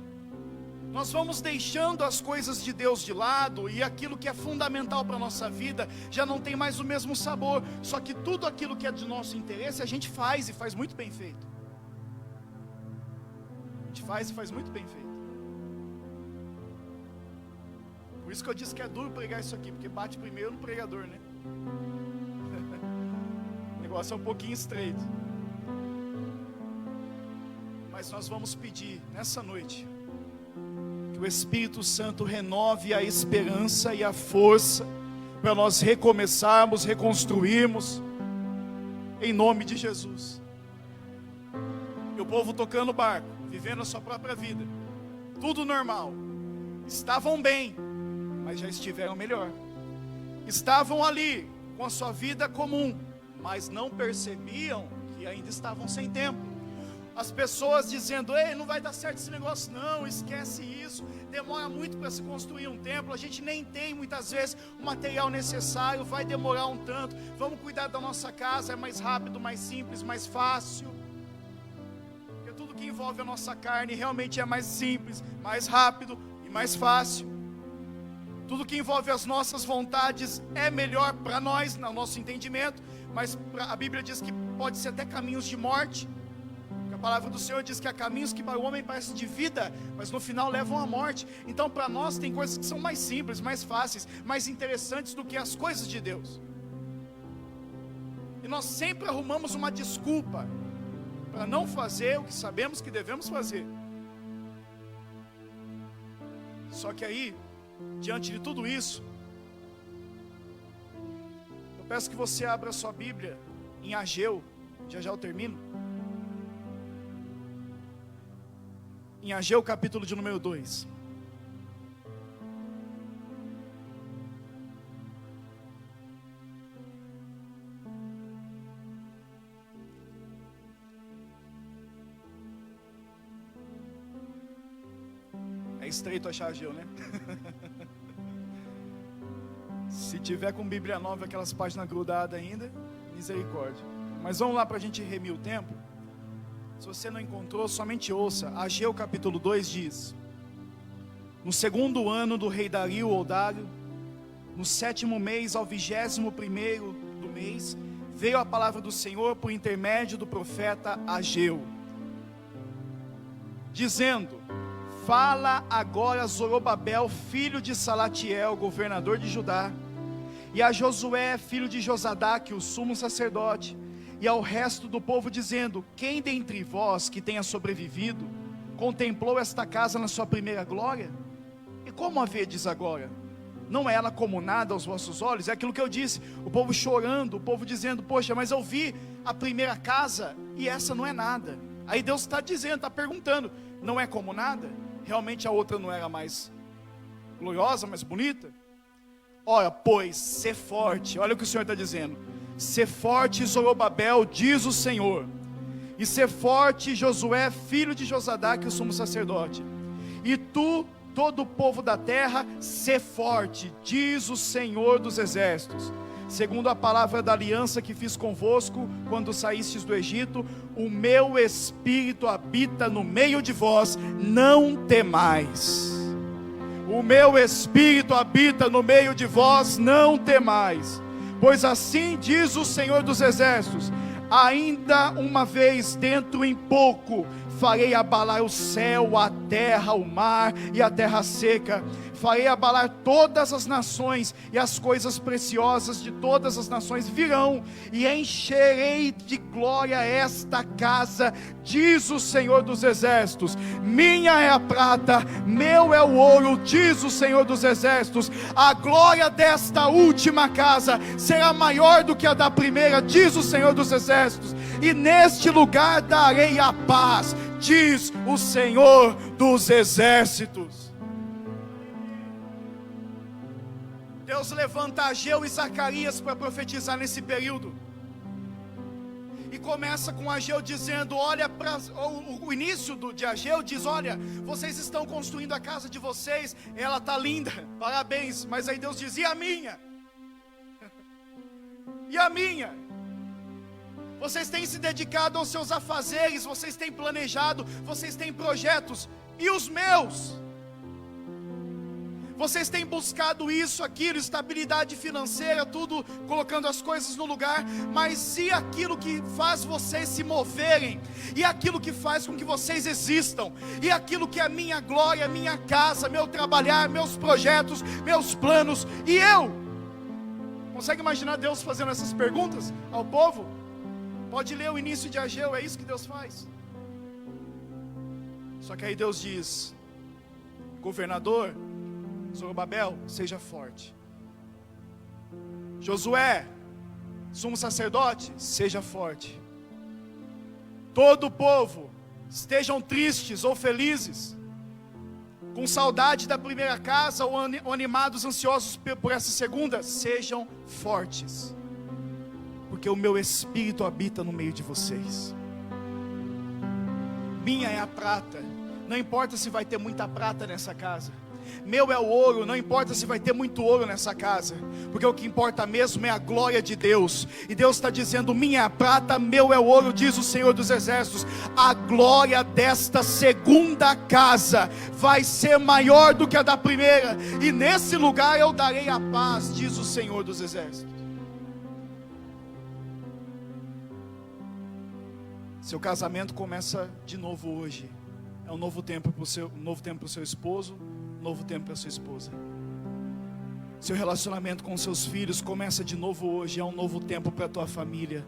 Nós vamos deixando as coisas de Deus de lado, e aquilo que é fundamental para a nossa vida já não tem mais o mesmo sabor. Só que tudo aquilo que é de nosso interesse a gente faz, e faz muito bem feito. A gente faz e faz muito bem feito. Por isso que eu disse que é duro pregar isso aqui, porque bate primeiro no pregador, né? O negócio é um pouquinho estreito. Mas nós vamos pedir nessa noite que o Espírito Santo renove a esperança e a força para nós recomeçarmos, reconstruirmos, em nome de Jesus. E o povo tocando barco, vivendo a sua própria vida, tudo normal, estavam bem, mas já estiveram melhor. Estavam ali com a sua vida comum, mas não percebiam que ainda estavam sem tempo. As pessoas dizendo, ei, não vai dar certo esse negócio não, esquece isso, demora muito para se construir um templo, a gente nem tem muitas vezes o material necessário, vai demorar um tanto, vamos cuidar da nossa casa, é mais rápido, mais simples, mais fácil. Porque tudo que envolve a nossa carne realmente é mais simples, mais rápido e mais fácil. Tudo que envolve as nossas vontades é melhor para nós, no nosso entendimento, mas a Bíblia diz que pode ser até caminhos de morte. A palavra do Senhor diz que há caminhos que para o homem parecem de vida, mas no final levam à morte. Então para nós tem coisas que são mais simples, mais fáceis, mais interessantes do que as coisas de Deus. E nós sempre arrumamos uma desculpa para não fazer o que sabemos que devemos fazer. Só que aí, diante de tudo isso, eu peço que você abra a sua Bíblia em Ageu, já eu termino. Em Ageu, capítulo de número 2. É estreito achar Ageu, né? Se tiver com Bíblia nova, aquelas páginas grudadas ainda, misericórdia. Mas vamos lá para a gente remir o tempo. Se você não encontrou, somente ouça. Ageu capítulo 2 diz: no segundo ano do rei Dario ou Dário, no 7º mês, ao 21º do mês, veio a palavra do Senhor por intermédio do profeta Ageu, dizendo: fala agora a Zorobabel, filho de Salatiel, governador de Judá, e a Josué, filho de Josadaque, o sumo sacerdote, e ao resto do povo, dizendo: quem dentre vós que tenha sobrevivido contemplou esta casa na sua primeira glória? E como a vedes agora? Não é ela como nada aos vossos olhos? É aquilo que eu disse, o povo chorando, o povo dizendo: poxa, mas eu vi a primeira casa e essa não é nada. Aí Deus está dizendo, está perguntando: não é como nada? Realmente a outra não era mais gloriosa, mais bonita? Ora, pois, sê forte. Olha o que o Senhor está dizendo: sê forte, Zorobabel, diz o Senhor, e sê forte, Josué, filho de Josadaque, o sumo sacerdote, e tu, todo o povo da terra, sê forte, diz o Senhor dos exércitos, segundo a palavra da aliança que fiz convosco, quando saístes do Egito, o meu Espírito habita no meio de vós, não temais. O meu Espírito habita no meio de vós, não temais. Pois assim diz o Senhor dos exércitos: ainda uma vez, dentro em pouco, farei abalar o céu, a terra, o mar e a terra seca. Farei abalar todas as nações, e as coisas preciosas de todas as nações virão, e encherei de glória esta casa, diz o Senhor dos exércitos. Minha é a prata, meu é o ouro, diz o Senhor dos exércitos. A glória desta última casa será maior do que a da primeira, diz o Senhor dos exércitos. E neste lugar darei a paz, diz o Senhor dos exércitos. Deus levanta Ageu e Zacarias para profetizar nesse período. começa com Ageu dizendo, olha para o início de Ageu diz, olha, vocês estão construindo a casa de vocês, ela está linda, parabéns, mas aí Deus diz, e a minha? E a minha? Vocês têm se dedicado aos seus afazeres, vocês têm planejado, vocês têm projetos, e os meus? Vocês têm buscado isso, aquilo, estabilidade financeira, tudo, colocando as coisas no lugar, mas e aquilo que faz vocês se moverem? E aquilo que faz com que vocês existam? E aquilo que é minha glória, minha casa, meu trabalhar, meus projetos, meus planos, e eu? Consegue imaginar Deus fazendo essas perguntas ao povo? Pode ler o início de Ageu, é isso que Deus faz. Só que aí Deus diz, governador Zorobabel, seja forte. Josué, sumo sacerdote, seja forte. Todo o povo, estejam tristes ou felizes, com saudade da primeira casa ou animados, ansiosos por essa segunda, sejam fortes, porque o meu Espírito habita no meio de vocês. Minha é a prata, não importa se vai ter muita prata nessa casa. Meu é o ouro, não importa se vai ter muito ouro nessa casa, porque o que importa mesmo é a glória de Deus. E Deus está dizendo, minha é a prata, meu é o ouro, diz o Senhor dos Exércitos. A glória desta segunda casa vai ser maior do que a da primeira, e nesse lugar eu darei a paz, diz o Senhor dos Exércitos. Seu casamento começa de novo hoje. É um novo tempo para o seu esposo, um novo tempo para a sua esposa. Seu relacionamento com seus filhos começa de novo hoje. É um novo tempo para a tua família.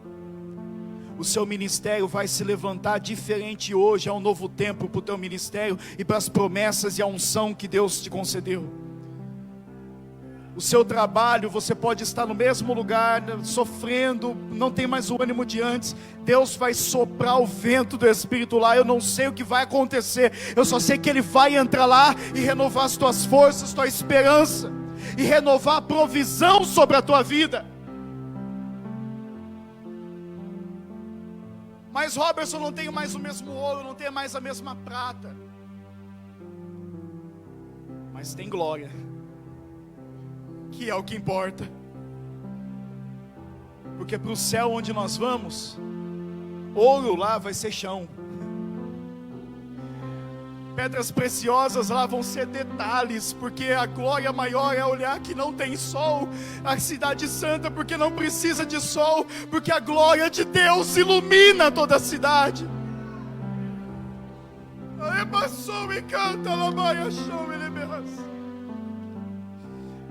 O seu ministério vai se levantar diferente hoje. É um novo tempo para o teu ministério e para as promessas e a unção que Deus te concedeu. O seu trabalho, você pode estar no mesmo lugar, sofrendo, não tem mais o ânimo de antes. Deus vai soprar o vento do Espírito lá. Eu não sei o que vai acontecer, eu só sei que Ele vai entrar lá e renovar as tuas forças, tua esperança, e renovar a provisão sobre a tua vida. Mas Robertson, não tenho mais o mesmo ouro, não tenho mais a mesma prata, mas tem glória, que é o que importa. Porque para o céu onde nós vamos, ouro lá vai ser chão, pedras preciosas lá vão ser detalhes, porque a glória maior é olhar que não tem sol, a cidade santa, porque não precisa de sol, porque a glória de Deus ilumina toda a cidade.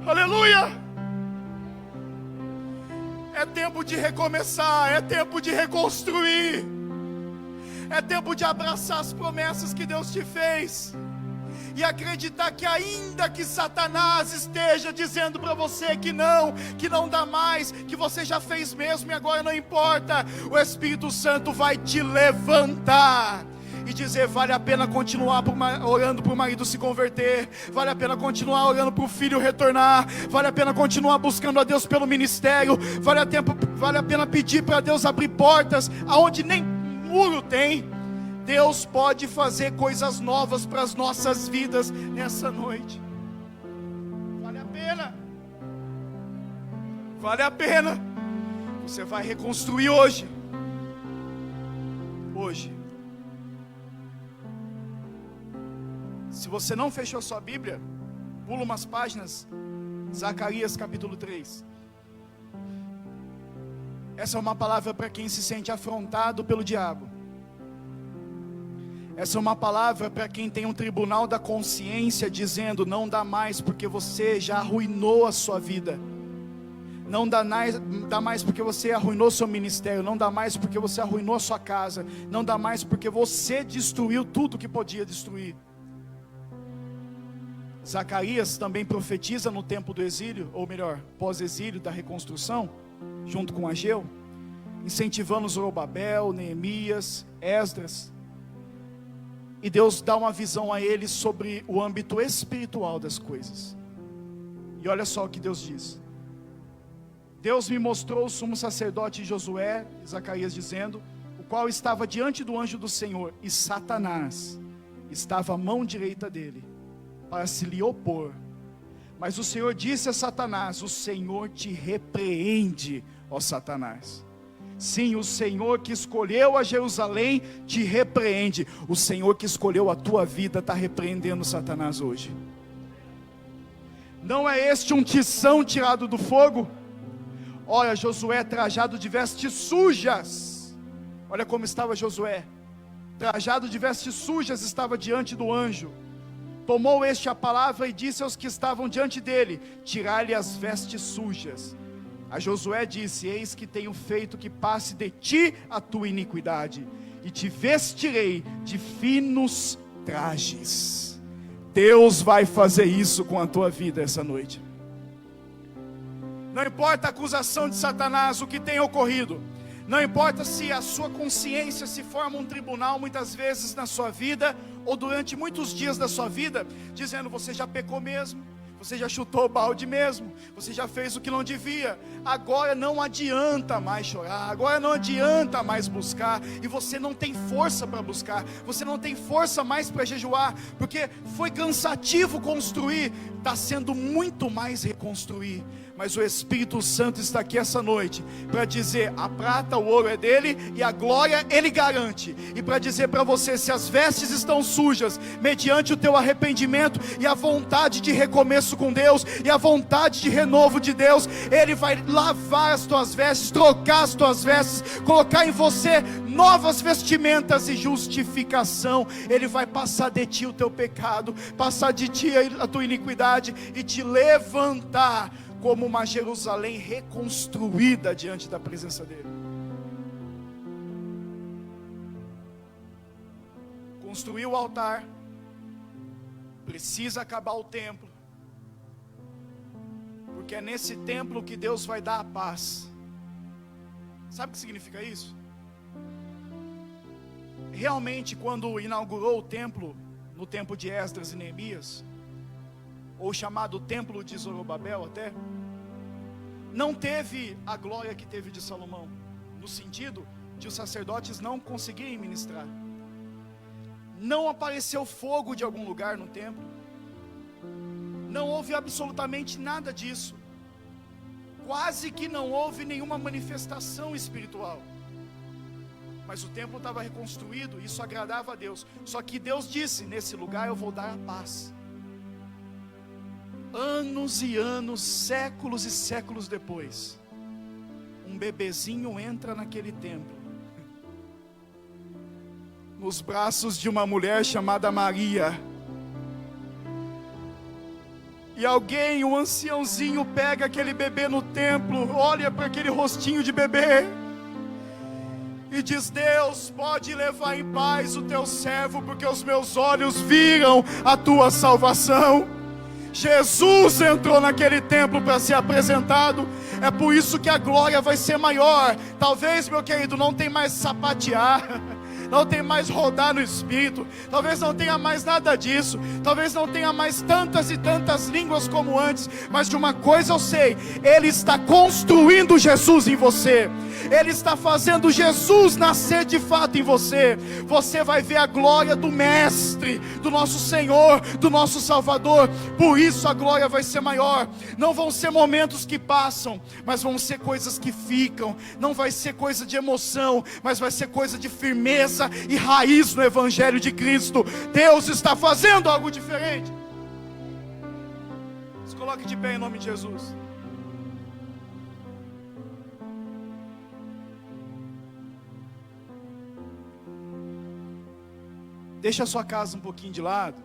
Aleluia! É tempo de recomeçar, é tempo de reconstruir, é tempo de abraçar as promessas que Deus te fez, e acreditar que ainda que Satanás esteja dizendo para você que não dá mais, que você já fez mesmo e agora não importa, o Espírito Santo vai te levantar e dizer, vale a pena continuar orando para o marido se converter, vale a pena continuar orando para o filho retornar, vale a pena continuar buscando a Deus pelo ministério, vale a pena pedir para Deus abrir portas aonde nem muro tem. Deus pode fazer coisas novas para as nossas vidas nessa noite. Vale a pena. Vale a pena. Você vai reconstruir hoje. Hoje. Se você não fechou sua Bíblia, pula umas páginas. Zacarias capítulo 3. Essa é uma palavra para quem se sente afrontado pelo diabo. Essa é uma palavra para quem tem um tribunal da consciência dizendo, não dá mais porque você já arruinou a sua vida. Não dá mais porque você arruinou seu ministério. Não dá mais porque você arruinou a sua casa. Não dá mais porque você destruiu tudo que podia destruir. Zacarias também profetiza no tempo do exílio, ou melhor, pós-exílio da reconstrução, junto com Ageu, incentivando Zorobabel, Neemias, Esdras. E Deus dá uma visão a eles sobre o âmbito espiritual das coisas. E olha só o que Deus diz. Deus me mostrou o sumo sacerdote Josué, Zacarias dizendo, o qual estava diante do anjo do Senhor, e Satanás estava à mão direita dele, para se lhe opor. Mas o Senhor disse a Satanás: o Senhor te repreende, ó Satanás. Sim, o Senhor que escolheu a Jerusalém te repreende. O Senhor que escolheu a tua vida está repreendendo Satanás hoje. Não é este um tição tirado do fogo? Olha, Josué trajado de vestes sujas. Olha como estava Josué, trajado de vestes sujas, estava diante do anjo. Tomou este a palavra e disse aos que estavam diante dele: tirai-lhe as vestes sujas. A Josué disse: eis que tenho feito que passe de ti a tua iniquidade, e te vestirei de finos trajes. Deus vai fazer isso com a tua vida essa noite. Não importa a acusação de Satanás, o que tem ocorrido. Não importa se a sua consciência se forma um tribunal muitas vezes na sua vida, ou durante muitos dias da sua vida, dizendo: você já pecou mesmo, você já chutou o balde mesmo, você já fez o que não devia. Agora não adianta mais chorar, agora não adianta mais buscar, e você não tem força para buscar, você não tem força mais para jejuar, porque foi cansativo construir, está sendo muito mais reconstruir. Mas o Espírito Santo está aqui essa noite para dizer: a prata, o ouro é dele, e a glória ele garante. E para dizer para você: se as vestes estão sujas, mediante o teu arrependimento e a vontade de recomeço com Deus, e a vontade de renovo de Deus, ele vai lavar as tuas vestes, trocar as tuas vestes, colocar em você novas vestimentas e justificação. Ele vai passar de ti o teu pecado, passar de ti a tua iniquidade, e te levantar como uma Jerusalém reconstruída diante da presença dele. Construir o altar, precisa acabar o templo, porque é nesse templo que Deus vai dar a paz. Sabe o que significa isso? Realmente, quando inaugurou o templo, no tempo de Esdras e Neemias, ou chamado Templo de Zorobabel até, não teve a glória que teve de Salomão, no sentido de os sacerdotes não conseguirem ministrar. Não apareceu fogo de algum lugar no templo, não houve absolutamente nada disso, quase que não houve nenhuma manifestação espiritual. Mas o templo estava reconstruído, isso agradava a Deus. Só que Deus disse: nesse lugar eu vou dar a paz. Anos e anos, séculos e séculos depois, um bebezinho entra naquele templo, nos braços de uma mulher chamada Maria. E alguém, um anciãozinho, pega aquele bebê no templo, olha para aquele rostinho de bebê e diz: Deus, pode levar em paz o teu servo, porque os meus olhos viram a tua salvação. Jesus entrou naquele templo para ser apresentado. É por isso que a glória vai ser maior. Talvez, meu querido, não tem mais sapatear, não tem mais rodar no Espírito, talvez não tenha mais nada disso, talvez não tenha mais tantas e tantas línguas como antes, mas de uma coisa eu sei: Ele está construindo Jesus em você, Ele está fazendo Jesus nascer de fato em você. Você vai ver a glória do Mestre, do nosso Senhor, do nosso Salvador. Por isso a glória vai ser maior. Não vão ser momentos que passam, mas vão ser coisas que ficam. Não vai ser coisa de emoção, mas vai ser coisa de firmeza e raiz no Evangelho de Cristo. Deus está fazendo algo diferente. Se coloque de pé em nome de Jesus. Deixa a sua casa um pouquinho de lado,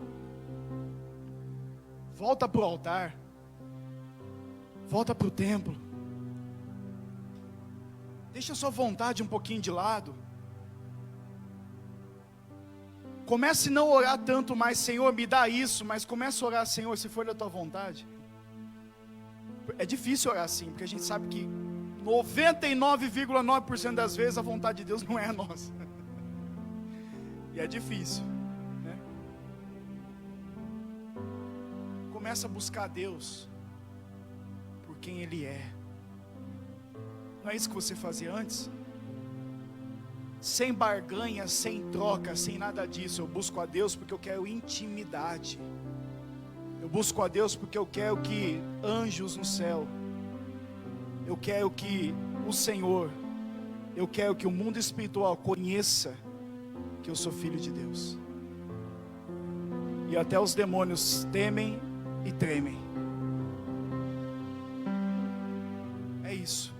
volta para o altar, volta para o templo, deixa a sua vontade um pouquinho de lado. Comece a não orar tanto mais: Senhor, me dá isso, mas comece a orar: Senhor, se for da tua vontade. É difícil orar assim, porque a gente sabe que 99,9% das vezes a vontade de Deus não é a nossa. E é difícil, né? Começa a buscar a Deus por quem Ele é. Não é isso que você fazia antes? Sem barganha, sem troca, sem nada disso. Eu busco a Deus porque eu quero intimidade. Eu busco a Deus porque eu quero que anjos no céu, eu quero que o Senhor, eu quero que o mundo espiritual conheça que eu sou filho de Deus. E até os demônios temem e tremem. É isso.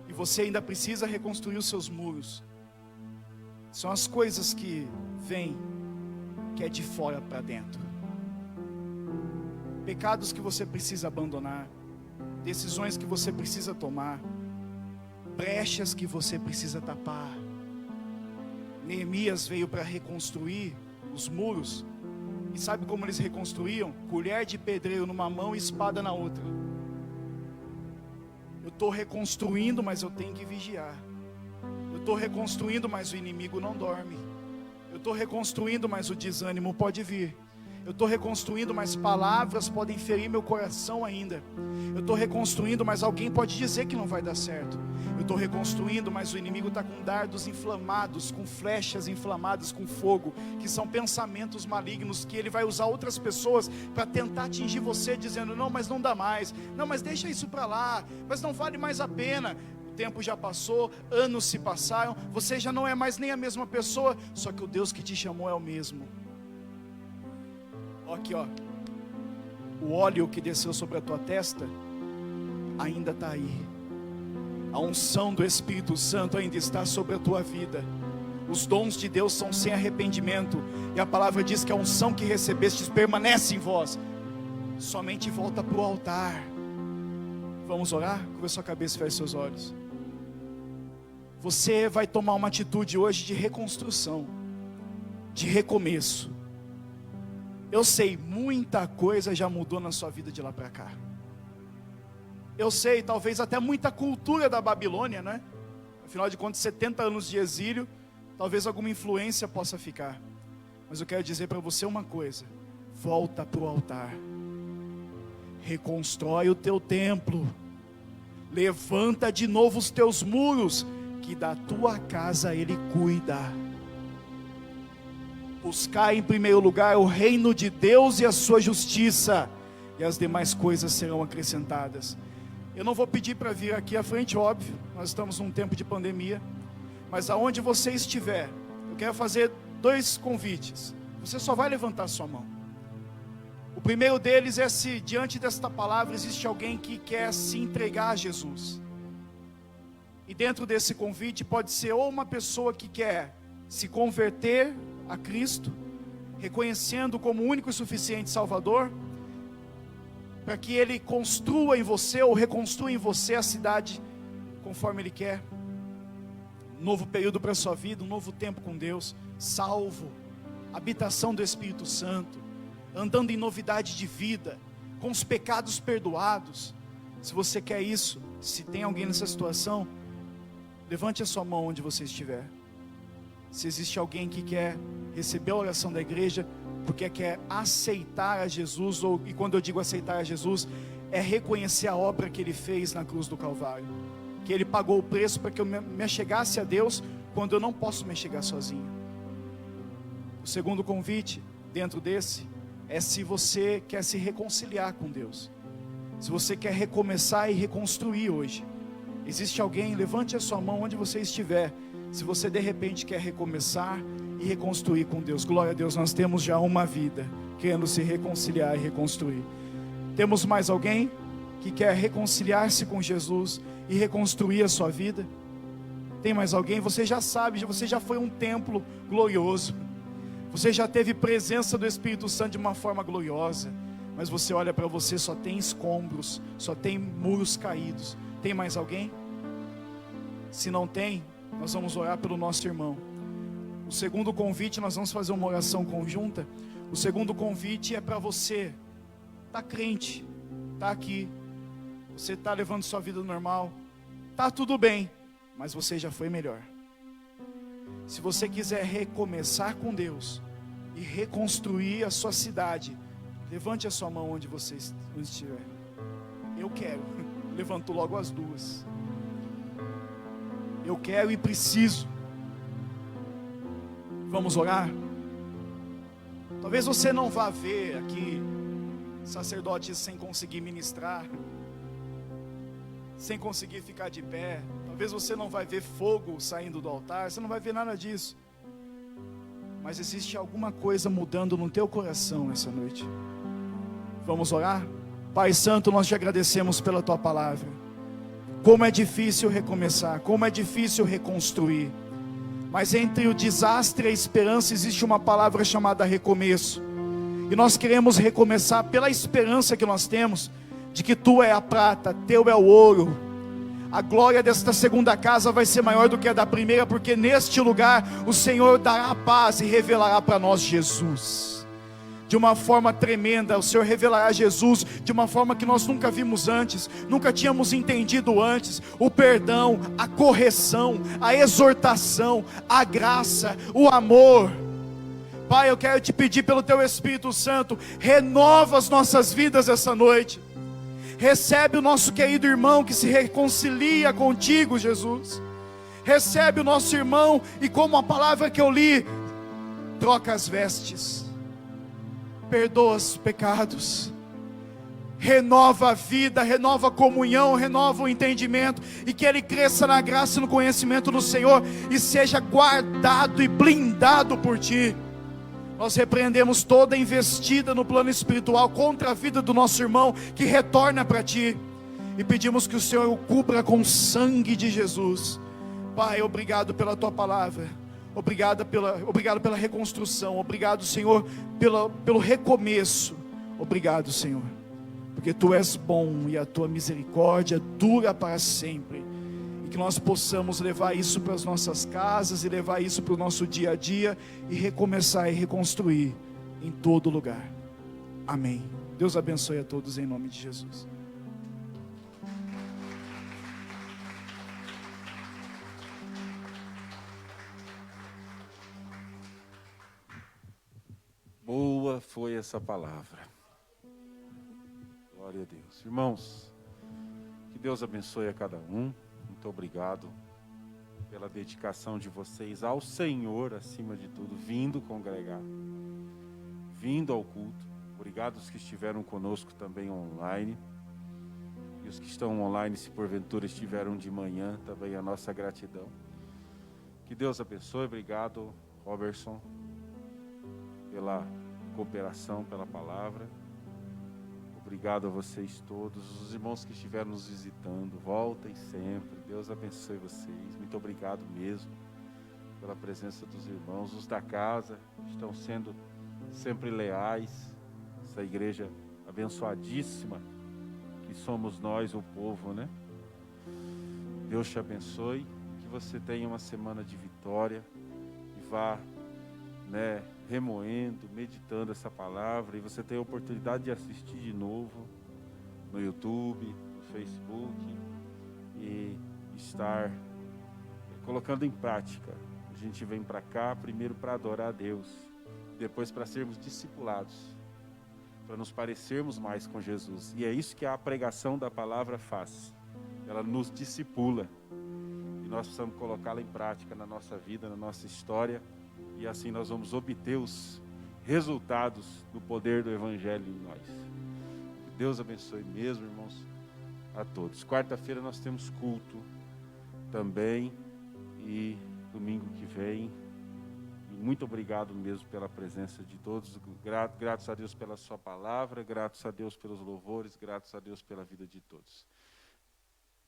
E você ainda precisa reconstruir os seus muros. São as coisas que vêm, que é de fora para dentro. Pecados que você precisa abandonar, decisões que você precisa tomar, brechas que você precisa tapar. Neemias veio para reconstruir os muros. E sabe como eles reconstruíam? Colher de pedreiro numa mão e espada na outra. Eu estou reconstruindo, mas eu tenho que vigiar. Eu estou reconstruindo, mas o inimigo não dorme. Eu estou reconstruindo, mas o desânimo pode vir. Eu estou reconstruindo, mas palavras podem ferir meu coração ainda. Eu estou reconstruindo, mas alguém pode dizer que não vai dar certo. Eu estou reconstruindo, mas o inimigo está com dardos inflamados, com flechas inflamadas, com fogo, que são pensamentos malignos, que ele vai usar outras pessoas para tentar atingir você, dizendo, não, mas não dá mais, não, mas deixa isso para lá, mas não vale mais a pena. O tempo já passou, anos se passaram, você já não é mais nem a mesma pessoa, só que o Deus que te chamou é o mesmo. Aqui, ó, o óleo que desceu sobre a tua testa ainda está aí. A unção do Espírito Santo ainda está sobre a tua vida. Os dons de Deus são sem arrependimento, e a palavra diz que a unção que recebestes permanece em vós. Somente volta para o altar. Vamos orar? Curva sua cabeça e feche seus olhos. Você vai tomar uma atitude hoje de reconstrução, de recomeço. Eu sei, muita coisa já mudou na sua vida de lá para cá. Eu sei, talvez até muita cultura da Babilônia, né? Afinal de contas, 70 anos de exílio, talvez alguma influência possa ficar. Mas eu quero dizer para você uma coisa: volta para o altar. Reconstrói o teu templo. Levanta de novo os teus muros, que da tua casa Ele cuida. Buscar em primeiro lugar o reino de Deus e a sua justiça, e as demais coisas serão acrescentadas. Eu não vou pedir para vir aqui à frente, óbvio, nós estamos num tempo de pandemia, mas aonde você estiver, eu quero fazer 2 convites. Você só vai levantar a sua mão. O primeiro deles é se diante desta palavra existe alguém que quer se entregar a Jesus. E dentro desse convite pode ser ou uma pessoa que quer se converter a Cristo, reconhecendo como único e suficiente Salvador, para que Ele construa em você ou reconstrua em você a cidade conforme Ele quer. Um novo período para a sua vida, um novo tempo com Deus, salvo, habitação do Espírito Santo, andando em novidade de vida, com os pecados perdoados. Se você quer isso, se tem alguém nessa situação, levante a sua mão onde você estiver. Se existe alguém que quer receber a oração da igreja, porque quer aceitar a Jesus, e quando eu digo aceitar a Jesus, é reconhecer a obra que Ele fez na cruz do Calvário, que Ele pagou o preço para que eu me achegasse a Deus, quando eu não posso me achegar sozinho. O segundo convite, dentro desse, é se você quer se reconciliar com Deus, se você quer recomeçar e reconstruir hoje. Existe alguém? Levante a sua mão onde você estiver. Se você de repente quer recomeçar e reconstruir com Deus. Glória a Deus, nós temos já uma vida querendo se reconciliar e reconstruir. Temos mais alguém que quer reconciliar-se com Jesus e reconstruir a sua vida? Tem mais alguém? Você já sabe, você já foi um templo glorioso, você já teve presença do Espírito Santo de uma forma gloriosa, mas você olha para você, só tem escombros, só tem muros caídos. Tem mais alguém? Se não tem, nós vamos orar pelo nosso irmão. O segundo convite, nós vamos fazer uma oração conjunta. O segundo convite é para você, está crente, está aqui, você está levando sua vida normal, está tudo bem, mas você já foi melhor. Se você quiser recomeçar com Deus e reconstruir a sua cidade, levante a sua mão onde você estiver. Eu quero. Levantou logo as duas. Eu quero e preciso. Vamos orar? Talvez você não vá ver aqui sacerdotes sem conseguir ministrar, sem conseguir ficar de pé. Talvez você não vai ver fogo saindo do altar, você não vai ver nada disso. Mas existe alguma coisa mudando no teu coração nessa noite. Vamos orar? Pai Santo, nós te agradecemos pela tua palavra. Como é difícil recomeçar, como é difícil reconstruir. Mas entre o desastre e a esperança existe uma palavra chamada recomeço. E nós queremos recomeçar pela esperança que nós temos, de que tu é a prata, teu é o ouro. A glória desta segunda casa vai ser maior do que a da primeira, porque neste lugar o Senhor dará paz e revelará para nós Jesus. De uma forma tremenda, o Senhor revelará Jesus de uma forma que nós nunca vimos antes, nunca tínhamos entendido antes. O perdão, a correção, a exortação, a graça, o amor. Pai, eu quero te pedir pelo teu Espírito Santo, renova as nossas vidas essa noite. Recebe o nosso querido irmão que se reconcilia contigo, Jesus. Recebe o nosso irmão e, como a palavra que eu li, troca as vestes. Perdoa os pecados, renova a vida, renova a comunhão, renova o entendimento, e que ele cresça na graça e no conhecimento do Senhor, e seja guardado e blindado por Ti. Nós repreendemos toda investida no plano espiritual contra a vida do nosso irmão, que retorna para Ti, e pedimos que o Senhor o cubra com o sangue de Jesus. Pai, obrigado pela Tua palavra. Obrigado pela reconstrução. Obrigado, Senhor, pelo recomeço. Obrigado, Senhor, porque Tu és bom e a Tua misericórdia dura para sempre. E que nós possamos levar isso para as nossas casas e levar isso para o nosso dia a dia e recomeçar e reconstruir em todo lugar. Amém. Deus abençoe a todos em nome de Jesus. Boa foi essa palavra. Glória a Deus. Irmãos, que Deus abençoe a cada um. Muito obrigado pela dedicação de vocês ao Senhor, acima de tudo, vindo congregar, vindo ao culto. Obrigado aos que estiveram conosco também online. E os que estão online, se porventura estiveram de manhã, também a nossa gratidão. Que Deus abençoe. Obrigado, Robertson, pela cooperação, pela palavra. Obrigado a vocês todos, os irmãos que estiveram nos visitando, voltem sempre. Deus abençoe vocês. Muito obrigado mesmo pela presença dos irmãos. Os da casa estão sendo sempre leais. Essa igreja abençoadíssima que somos nós, o povo, né? Deus te abençoe, que você tenha uma semana de vitória e vá, né, remoendo, meditando essa palavra, e você tem a oportunidade de assistir de novo no YouTube, no Facebook, e estar colocando em prática. A gente vem para cá primeiro para adorar a Deus, depois para sermos discipulados, para nos parecermos mais com Jesus. E é isso que a pregação da palavra faz. Ela nos discipula, e nós precisamos colocá-la em prática na nossa vida, na nossa história. E assim nós vamos obter os resultados do poder do Evangelho em nós. Que Deus abençoe mesmo, irmãos, a todos. Quarta-feira nós temos culto também, e domingo que vem. E muito obrigado mesmo pela presença de todos. Gratos a Deus pela sua palavra, gratos a Deus pelos louvores, gratos a Deus pela vida de todos.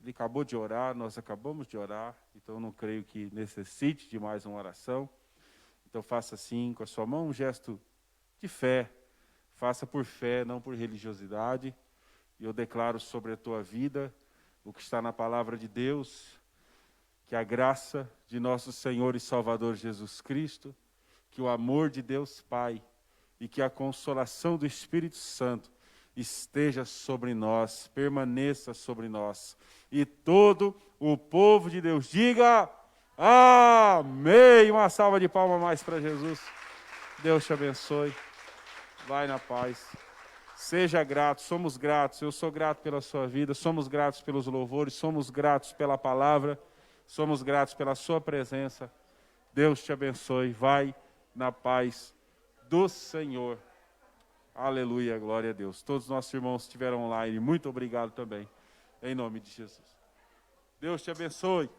Ele acabou de orar, nós acabamos de orar, então não creio que necessite de mais uma oração. Então faça assim com a sua mão, um gesto de fé. Faça por fé, não por religiosidade. E eu declaro sobre a tua vida o que está na palavra de Deus, que a graça de nosso Senhor e Salvador Jesus Cristo, que o amor de Deus Pai e que a consolação do Espírito Santo esteja sobre nós, permaneça sobre nós. E todo o povo de Deus diga: amém! Uma salva de palmas mais para Jesus. Deus te abençoe. Vai na paz. Seja grato, somos gratos. Eu sou grato pela sua vida, somos gratos pelos louvores, somos gratos pela palavra. Somos gratos pela sua presença. Deus te abençoe. Vai na paz do Senhor. Aleluia, glória a Deus. Todos os nossos irmãos que estiveram online, muito obrigado também. Em nome de Jesus. Deus te abençoe.